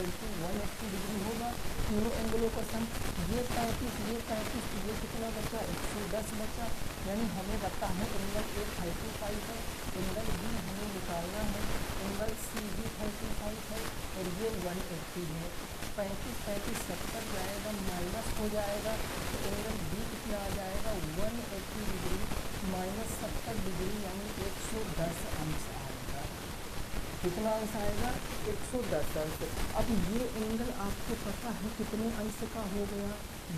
equal to 180 degree होगा। तीनों एंगलों का सम, ये 35 तो ये कितना बचा, 110 बचा। यानी हमें पता है एंगल ए 35 है, एंगल बी हमें निकालना है, एंगल सी भी 35 है और ये 180 है। 35 70 जाएगा, माइनस हो जाएगा तो एंगल बी कितना आ जाएगा, 180 डिग्री माइनस 70 डिग्री यानी 110 अंश आएगा। कितना अंश आएगा, 110 अंश। अब ये एंगल आपको पता है कितने अंश का हो गया,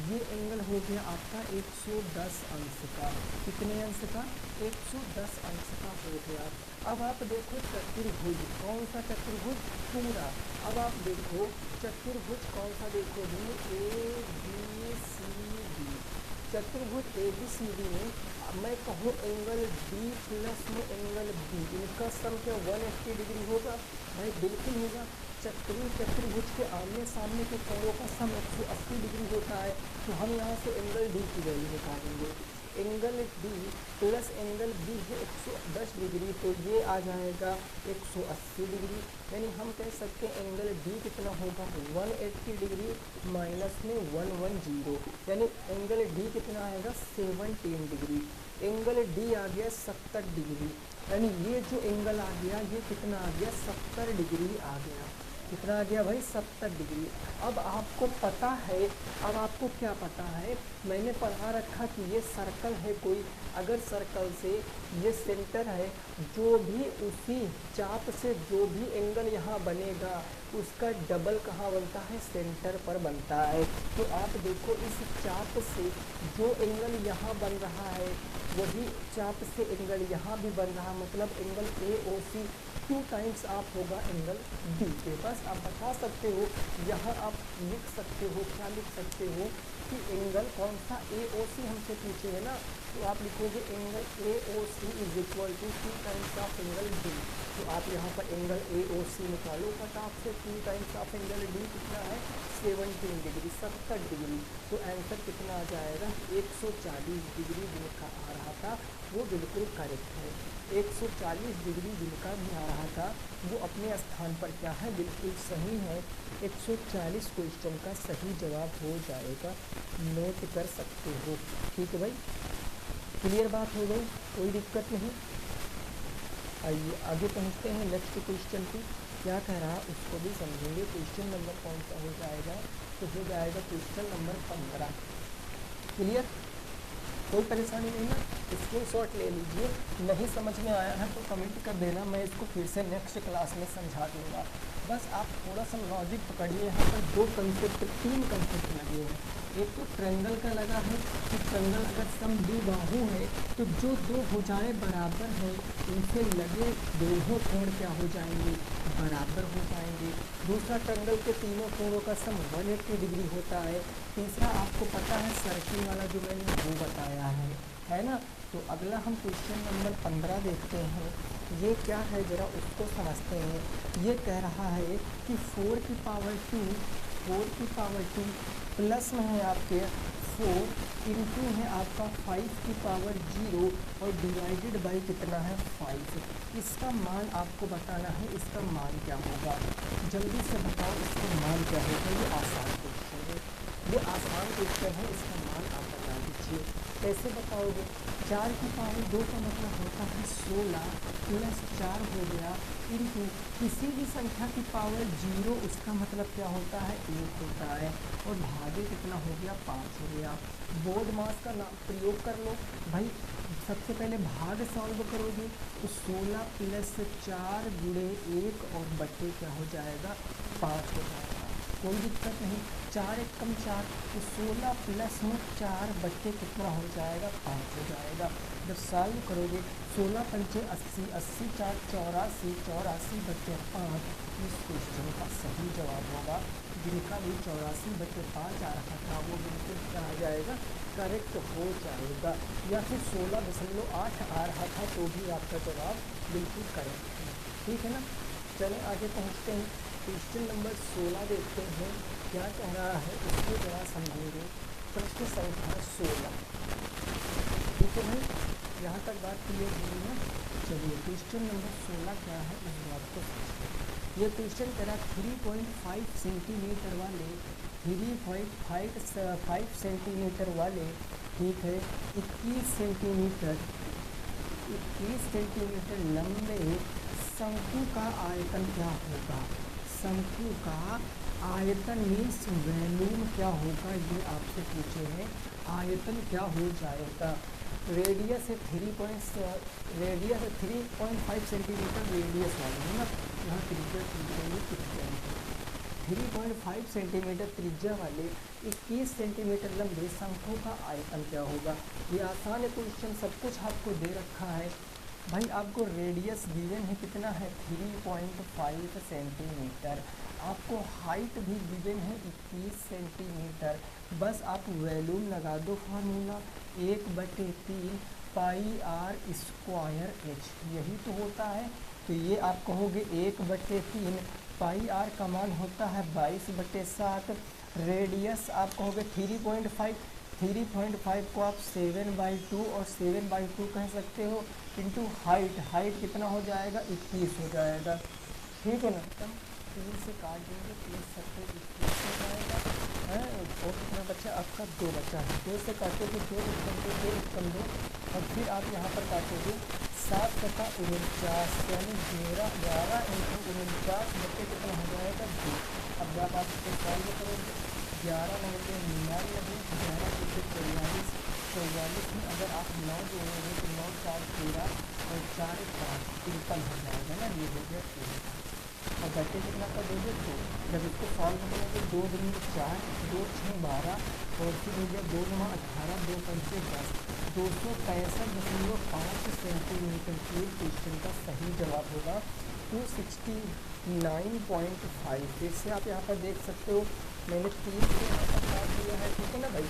ये एंगल हो गया आपका 110 अंश का। कितने अंश का, 110 अंश का हो गया। अब आप देखो चतुर्भुज, कौन सा चतुर्भुज, पूरा। अब आप देखो चतुर्भुज कौन सा देखोगे, ABCD चतुर्भुज ABCD में मैं कहूँ एंगल D प्लस में एंगल B, इनका सम क्या 180 डिग्री होगा, भाई बिल्कुल होगा। चतुर्भुज के आमने सामने के कोणों का सम 180 डिग्री होता है, तो हम यहाँ से एंगल D की वैल्यू निकालेंगे। Angle D plus angle B है 110 डिग्री, तो ये आ जाएगा 180 डिग्री। यानी हम कह सकते हैं एंगल D कितना होगा, 180 डिग्री माइनस में 110, यानी एंगल D कितना आएगा, 17 डिग्री। एंगल D आ गया 70 डिग्री, यानी ये जो एंगल आ गया ये कितना आ गया, 70 डिग्री आ गया। कितना आ गया भाई, 70 डिग्री। अब आपको पता है, अब आपको क्या पता है, मैंने पढ़ा रखा कि ये सर्कल है कोई, अगर सर्कल से ये सेंटर है, जो भी उसी चाप से जो भी एंगल यहाँ बनेगा उसका डबल कहाँ बनता है, सेंटर पर बनता है। तो आप देखो इस चाप से जो एंगल यहाँ बन रहा है वही चाप से एंगल यहाँ भी बन रहा, मतलब एंगल AOC 2 टाइम्स आप होगा एंगल D के। बस आप बता सकते हो, यहाँ आप लिख सकते हो, क्या लिख सकते हो कि एंगल कौन सा AOC हमसे पूछे है ना, तो आप लिखोगे angle AOC is equal to 2 times of angle D। तो आप यहाँ पर एंगल AOC निकालो फटाक से, 2 टाइम्स ऑफ एंगल D कितना है, 17 डिग्री, 70 डिग्री। तो आंसर कितना आ जाएगा, 140 डिग्री जिनका आ रहा था वो बिल्कुल करेक्ट है। 140 डिग्री जिनका भी आ रहा था वो अपने स्थान पर क्या है, बिल्कुल सही है। 140 क्वेश्चन का सही जवाब हो जाएगा, नोट कर सकते हो। ठीक है भाई, क्लियर बात हो गई, कोई दिक्कत नहीं। आइए आगे पहुँचते हैं नेक्स्ट क्वेश्चन पे, क्या कह रहा उसको भी समझेंगे। क्वेश्चन नंबर कौन सा हो जाएगा, तो हो जाएगा क्वेश्चन नंबर 15। क्लियर, कोई परेशानी नहीं है, स्क्रीनशॉट ले लीजिए। नहीं समझ में आया है तो कमेंट कर देना, मैं इसको फिर से नेक्स्ट क्लास में समझा दूँगा। बस आप थोड़ा सा लॉजिक पकड़िए। यहाँ पर 3 कंसेप्ट लगे हैं। एक तो ट्रायंगल का लगा है कि ट्रायंगल अगर समद्वि बाहु है तो जो दो भुजाएं बराबर हैं उनसे लगे दोनों कोण क्या हो जाएंगे, बराबर हो जाएंगे। दूसरा, ट्रायंगल के तीनों कोणों का सम 180 डिग्री होता है। तीसरा, आपको पता है सर्किल वाला जो मैंने वो बताया है ना। तो अगला हम क्वेश्चन नंबर 15 देखते हैं। ये क्या है ज़रा उसको समझते हैं। ये कह रहा है कि 4 की पावर 2 प्लस में है आपके 4 इंटू है आपका 5 की पावर 0 और डिवाइडेड बाई कितना है 5। इसका मान आपको बताना है, इसका मान क्या होगा, जल्दी से बताओ इसका मान क्या होगा। ये आसान क्वेश्चन है, ये आसान क्वेश्चन है, इसका मान आप बता दीजिए। कैसे बताओगे, 4 की पावर 2 का मतलब होता है 16 प्लस 4 हो गया इंटू किसी भी संख्या की पावर 0, उसका मतलब क्या होता है 1 होता है, और भागे कितना हो गया 5 हो गया। बोर्ड मास का नाम प्रयोग कर लो भाई। सबसे पहले भाग सॉल्व करोगे तो 16 प्लस 4 गुणे 1 और बटे क्या हो जाएगा 5 हो जाएगा, कोई दिक्कत नहीं। 4 1 कम 4, तो 16 प्लस में 4 बटे कितना हो जाएगा 5 हो जाएगा। जब सॉल्व करोगे 16 पंचे 80, 80 4 84, 84 बटे 5 इस क्वेश्चन का सही जवाब होगा। जिनका भी 84 बटे 5 आ रहा था वो बिल्कुल क्या आ जाएगा, करेक्ट हो जाएगा। या फिर 16.8 आ रहा था तो भी आपका जवाब बिल्कुल करेक्ट है। ठीक है ना। चलें आगे पहुँचते हैं। क्वेश्चन नंबर 16 देखते हैं क्या कह रहा है, उसको जरा समझेंगे। प्रश्न संख्या 16। ठीक है भाई, यहाँ तक बात क्लियर हुई है। चलिए क्वेश्चन नंबर 16 क्या है इस बात को समझते हैं। ये क्वेश्चन करा 3.5 सेंटीमीटर वाले 3.5 सेंटीमीटर वाले, ठीक है, 21 सेंटीमीटर लंबे शंकु का आयतन क्या होगा। शंकु का आयतन मीन्स वॉल्यूम क्या होगा, ये आपसे पूछे हैं। आयतन क्या हो जाएगा। रेडियस है 3.5 सेंटीमीटर रेडियस वाले है ना, यहाँ त्रिज्या 3.5 सेंटीमीटर त्रिज्या वाले 21 सेंटीमीटर लंबे शंकु का आयतन क्या होगा। ये आसान है क्वेश्चन, सब कुछ आपको दे रखा है भाई। आपको रेडियस गिवन है कितना है 3.5 सेंटीमीटर, आपको हाइट भी गिवन है 21 सेंटीमीटर। बस आप वॉल्यूम लगा दो, formula 1/3 pi R square H, यही तो होता है। तो ये आप कहोगे 1/3 पाई आर का मान होता है 22/7। रेडियस आप कहोगे 3.5 को आप 7/2 और 7/2 कह सकते हो, इंटू हाइट कितना हो जाएगा 21 हो जाएगा, ठीक है ना। तब 3 से काट देंगे, 3 7 21 हो जाएगा है। और कितना बचा आपका 2 बचा है, 2 से काटोगे 2 और फिर आप यहाँ पर काटोगे 7 7 49 यानी 11 इंटू 49 बच्चे कितना हो जाएगा 2। अब जब आप इसको सॉल्व करोगे 11 नंबर 99, 11 44 में अगर आप 9 जोड़ोगे तो 9 4 13 और 4 5 53 हो जाएगा ना, ये हो गया 13। और बच्चे कितना कर दोगे 2। जब इसको सॉल्व करोगे 2 दूनी 4, 2 6 12 और फिर हो गया 2 9 18, 2 5 10, 265.5 सेंटीमीटर क्यूब। क्वेश्चन का सही जवाब होगा 269.5। फिर से आप यहाँ पर देख सकते हो, मैंने 3 से यहाँ पर काट दिया है, ठीक है ना भाई।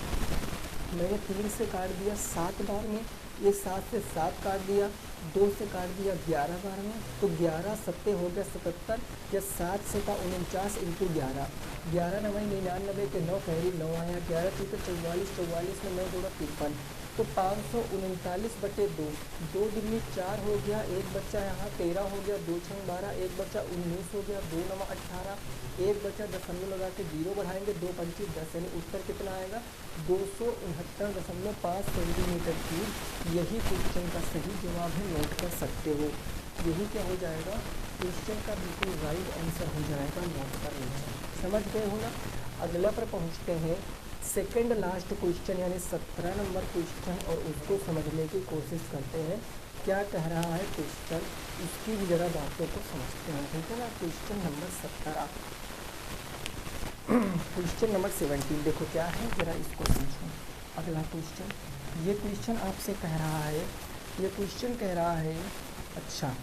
मैंने 3 से काट दिया 7 बार में, ये 7 से 7 काट दिया, 2 से काट दिया 11 बार में, तो 11 7 हो गया 77, या 7 से का 49 इंटू 11, 11 9 99 के 9 कैरी 9 आया, 11 3 44, 44 में 9 जोड़ा 53, तो 539/2, 2 दूनी 4 हो गया, एक बच्चा यहाँ 13 हो गया, 2 6 12, एक बच्चा 19 हो गया, 2 9 18, एक बच्चा दशमलव लगा के 0 बढ़ाएंगे, 2 25 10, यानी उत्तर कितना आएगा 269.5 सेंटीमीटर क्यूब। यही क्वेश्चन का सही जवाब है, नोट कर सकते हो। यही क्या हो जाएगा क्वेश्चन का बिल्कुल राइट आंसर हो जाएगा, नोट कर लेना। समझ गए हो ना। अगला पर पहुँचते हैं, सेकंड लास्ट क्वेश्चन यानी 17 नंबर क्वेश्चन, और उसको समझने की कोशिश करते हैं क्या कह रहा है क्वेश्चन, उसकी भी ज़रा बातों को समझते हैं, ठीक है ना। क्वेश्चन नंबर 17, क्वेश्चन नंबर 17 देखो क्या है, ज़रा इसको समझो। अगला क्वेश्चन, ये क्वेश्चन आपसे कह रहा है, ये क्वेश्चन कह रहा है, अच्छा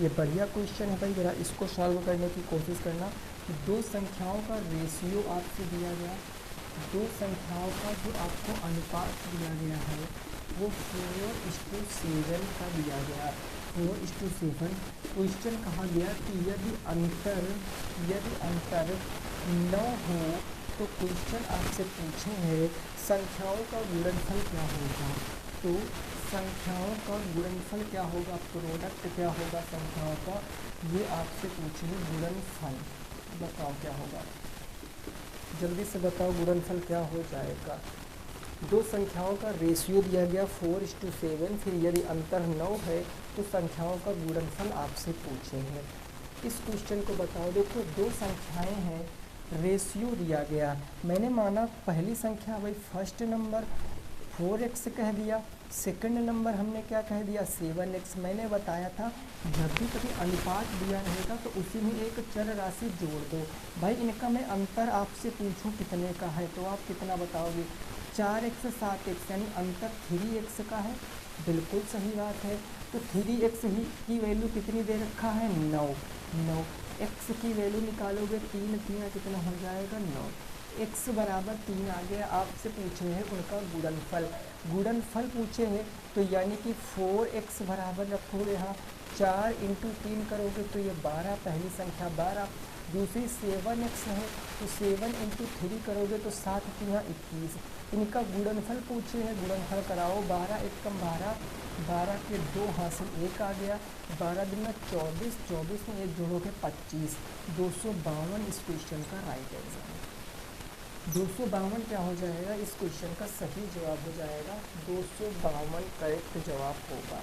ये बढ़िया क्वेश्चन है भाई, ज़रा इसको सॉल्व करने की कोशिश करना। दो संख्याओं का रेशियो आपसे दिया गया, दो संख्याओं का जो आपको अनुपात दिया गया है वो 4:7 का दिया गया, 4:7। क्वेश्चन कहा गया कि यदि अंतर 9 हो तो क्वेश्चन आपसे पूछे हैं संख्याओं का गुणनफल क्या होगा। तो संख्याओं का गुणनफल क्या होगा, प्रोडक्ट क्या होगा संख्याओं का, ये आपसे पूछे हैं गुणनफल। बताओ क्या होगा, जल्दी से बताओ गुणनफल क्या हो जाएगा। दो संख्याओं का रेशियो दिया गया 4:7, फिर यदि अंतर 9 है तो संख्याओं का गुणनफल आपसे पूछे हैं। इस क्वेश्चन को बताओ। देखो दो संख्याएं हैं, रेशियो दिया गया, मैंने माना पहली संख्या भाई फर्स्ट नंबर 4x कह दिया, सेकंड नंबर हमने क्या कह दिया 7x। मैंने बताया था जब भी कभी अनुपात दिया रहेगा तो उसी में एक चर राशि जोड़ दो। भाई इनका मैं अंतर आपसे पूछूं कितने का है तो आप कितना बताओगे, 4x 7x, यानी अंतर 3x का है। बिल्कुल सही बात है। तो 3x ही की वैल्यू कितनी दे रखा है 9, x की वैल्यू निकालोगे 3 3 कितना हो जाएगा 9, x बराबर 3 आ गया। आपसे पूछे हैं उनका गुणनफल पूछे हैं, तो यानी कि 4x बराबर रखोगे यहाँ 4 × 3 करोगे तो ये 12, पहली संख्या 12, दूसरी 7x है, तो 7 इंटू 3 करोगे तो 7 3 21। इनका गुणनफल पूछे हैं, गुणनफल कराओ। 12 1 कम 12, 12 के 2 हासिल 1 आ गया, 12 दिन में 24, 24 में 1 जोड़ोगे 25, 252 इस क्वेश्चन का राइट आंसर है। 252 क्या हो जाएगा, इस क्वेश्चन का सही जवाब हो जाएगा, 252 करेक्ट जवाब होगा।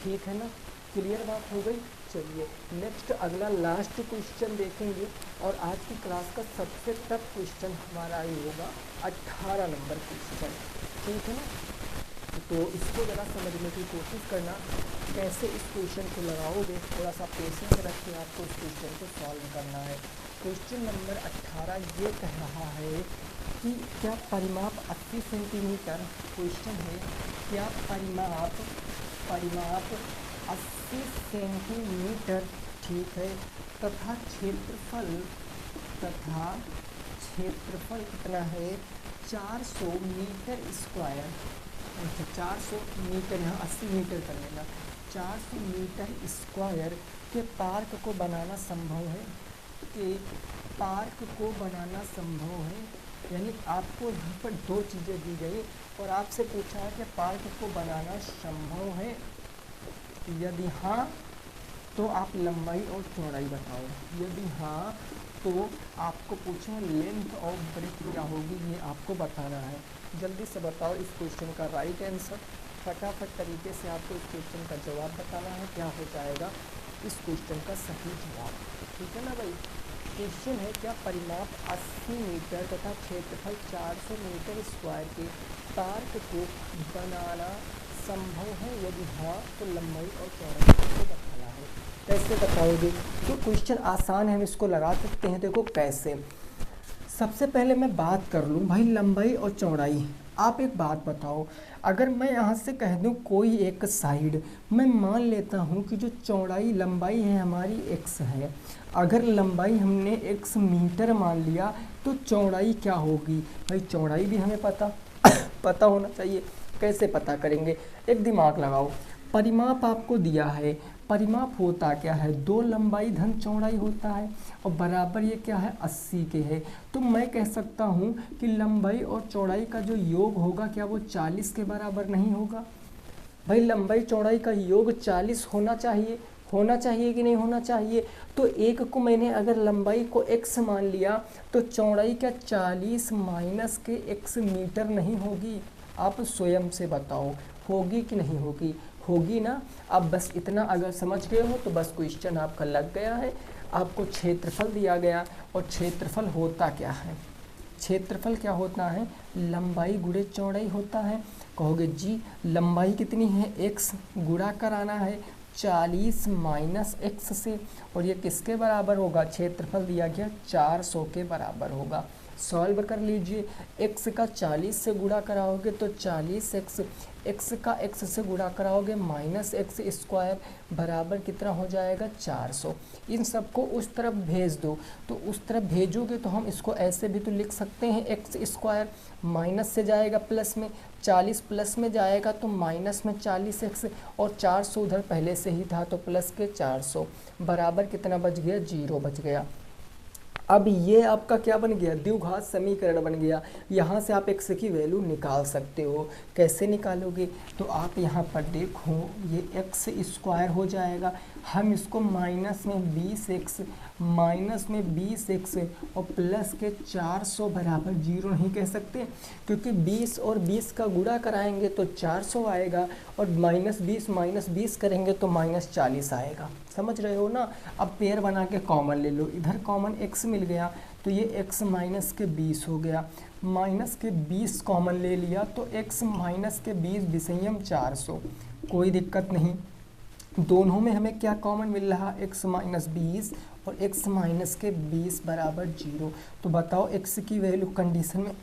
ठीक है ना, क्लियर बात हो गई। चलिए नेक्स्ट अगला लास्ट क्वेश्चन देखेंगे, और आज की क्लास का सबसे टफ क्वेश्चन हमारा ही होगा 18 नंबर क्वेश्चन। ठीक है ना, तो इसको ज़रा समझने की कोशिश करना, कैसे इस क्वेश्चन को लगाओगे, थोड़ा सा पेशेंस रख के आपको इस क्वेश्चन को सॉल्व करना है। क्वेश्चन नंबर 18 ये कह रहा है कि क्या परिमाप 80 सेंटीमीटर, क्वेश्चन है क्या परिमाप 80 सेंटीमीटर, ठीक है, तथा क्षेत्रफल कितना है 400 मीटर स्क्वायर। अच्छा 400 मीटर, यहाँ 80 मीटर कर लेना। 400 मीटर स्क्वायर के पार्क को बनाना संभव है, कि पार्क को बनाना संभव है, यानी आपको यहाँ पर दो चीज़ें दी गई और आपसे पूछा है कि पार्क को बनाना संभव है, यदि हाँ तो आप लंबाई और चौड़ाई बताओ। यदि हाँ तो आपको पूछें लेंथ ऑफ ब्रेथ क्या होगी, ये आपको बताना है। जल्दी से बताओ इस क्वेश्चन का राइट आंसर, फटाफट तरीके से आपको इस क्वेश्चन का जवाब बताना है, क्या हो जाएगा इस क्वेश्चन का सही जवाब। ठीक है ना भाई, क्वेश्चन है क्या परिमाप 80 मीटर तथा क्षेत्रफल 400 मीटर स्क्वायर के पार्क को बनाना संभव है, यदि हाँ तो लंबाई और चौड़ाई को बताना है। कैसे बताओगे, तो क्वेश्चन आसान है, हम इसको लगा सकते हैं। देखो कैसे, सबसे पहले मैं बात कर लूँ भाई लंबाई और चौड़ाई। आप एक बात बताओ, अगर मैं यहाँ से कह दूँ कोई एक साइड, मैं मान लेता हूँ कि जो चौड़ाई लंबाई है हमारी x है, अगर लंबाई हमने x मीटर मान लिया तो चौड़ाई क्या होगी भाई, चौड़ाई भी हमें पता होना चाहिए। कैसे पता करेंगे, एक दिमाग लगाओ। परिमाप आपको दिया है, परिमाप होता क्या है, 2 लंबाई धन चौड़ाई होता है, और बराबर ये क्या है 80 के है। तो मैं कह सकता हूँ कि लंबाई और चौड़ाई का जो योग होगा क्या वो 40 के बराबर नहीं होगा भाई, लंबाई चौड़ाई का योग 40 होना चाहिए कि नहीं होना चाहिए। तो एक को मैंने अगर लंबाई को x मान लिया तो चौड़ाई क्या 40 माइनस के x मीटर नहीं होगी, आप स्वयं से बताओ होगी कि नहीं होगी, होगी ना। अब बस इतना अगर समझ गए हो तो बस क्वेश्चन आपका लग गया है। आपको क्षेत्रफल दिया गया, और क्षेत्रफल होता क्या है, क्षेत्रफल क्या होता है, लंबाई गुणे चौड़ाई होता है। कहोगे जी लंबाई कितनी है x, गुणा कराना है 40 माइनस x से, और ये किसके बराबर होगा, क्षेत्रफल दिया गया 400 के बराबर होगा। सॉल्व कर लीजिए, x का 40 से गुणा कराओगे तो 40x, x का x से गुणा कराओगे माइनस x स्क्वायर बराबर कितना हो जाएगा 400। इन सबको उस तरफ भेज दो, तो उस तरफ भेजोगे तो हम इसको ऐसे भी तो लिख सकते हैं, x स्क्वायर माइनस से जाएगा प्लस में, 40 प्लस में जाएगा तो माइनस में 40x, और 400 उधर पहले से ही था तो प्लस के 400 बराबर कितना बच गया, 0 बच गया। अब ये आपका क्या बन गया, द्विघात समीकरण बन गया। यहाँ से आप x की वैल्यू निकाल सकते हो। कैसे निकालोगे, तो आप यहाँ पर देखो ये x स्क्वायर हो जाएगा, हम इसको माइनस में 20x और प्लस के 400 बराबर 0 नहीं कह सकते, क्योंकि 20 और 20 का गुणा कराएंगे तो 400 आएगा, और माइनस 20 करेंगे तो माइनस 40 आएगा। समझ रहे हो ना। अब पेयर बना के कॉमन ले लो, इधर कॉमन x मिल गया तो ये x माइनस के 20 हो गया, माइनस के 20 कॉमन ले लिया तो x माइनस के 20 विषयम 400, कोई दिक्कत नहीं। दोनों में हमें क्या कॉमन मिल रहा, x माइनस 20 और x माइनस के 20 बराबर 0। तो बताओ x की वैल्यू कंडीशन में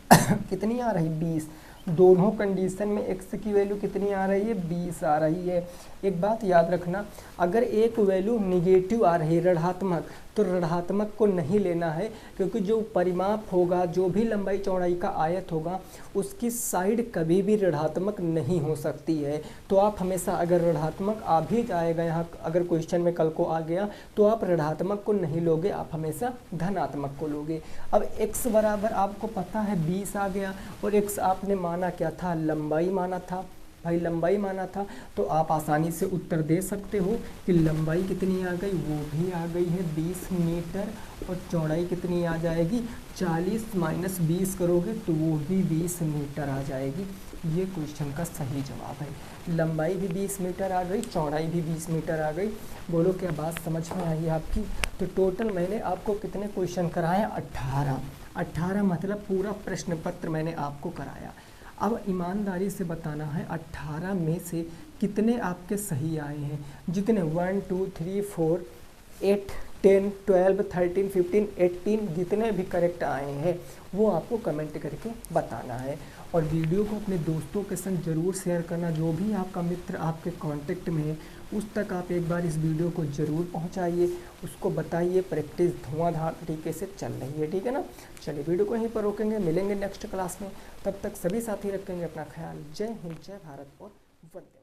कितनी आ रही, 20। दोनों कंडीशन में x की वैल्यू कितनी आ रही है, 20 आ रही है। एक बात याद रखना, अगर एक वैल्यू निगेटिव आ रही है, ऋणात्मक, तो ऋणात्मक को नहीं लेना है, क्योंकि जो परिमाप होगा, जो भी लंबाई चौड़ाई का आयत होगा, उसकी साइड कभी भी ऋणात्मक नहीं हो सकती है। तो आप हमेशा, अगर ऋणात्मक आ भी जाएगा यहाँ, अगर क्वेश्चन में कल को आ गया, तो आप ऋणात्मक को नहीं लोगे, आप हमेशा धनात्मक को लोगे। अब x बराबर आपको पता है 20 आ गया, और x आपने माना क्या था, लंबाई माना था भाई, लंबाई माना था। तो आप आसानी से उत्तर दे सकते हो कि लंबाई कितनी आ गई, वो भी आ गई है 20 मीटर, और चौड़ाई कितनी आ जाएगी, 40 माइनस 20 करोगे तो वो भी 20 मीटर आ जाएगी। ये क्वेश्चन का सही जवाब है। लंबाई भी 20 मीटर आ गई, चौड़ाई भी 20 मीटर आ गई। बोलो क्या बात समझ में आई आपकी? तो टोटल मैंने आपको कितने क्वेश्चन कराए, 18 मतलब पूरा प्रश्न पत्र मैंने आपको कराया। अब ईमानदारी से बताना है 18 में से कितने आपके सही आए हैं। जितने 1 2 3 4 8 10 12 13 15 18 जितने भी करेक्ट आए हैं वो आपको कमेंट करके बताना है। और वीडियो को अपने दोस्तों के संग ज़रूर शेयर करना, जो भी आपका मित्र आपके कांटेक्ट में है उस तक आप एक बार इस वीडियो को ज़रूर पहुंचाइए, उसको बताइए प्रैक्टिस धुआंधार तरीके से चल रही है, ठीक है ना। चलिए वीडियो को यहीं पर रोकेंगे, मिलेंगे नेक्स्ट क्लास में। तब तक सभी साथी रखेंगे अपना ख्याल। जय हिंद, जय भारत और वंदे।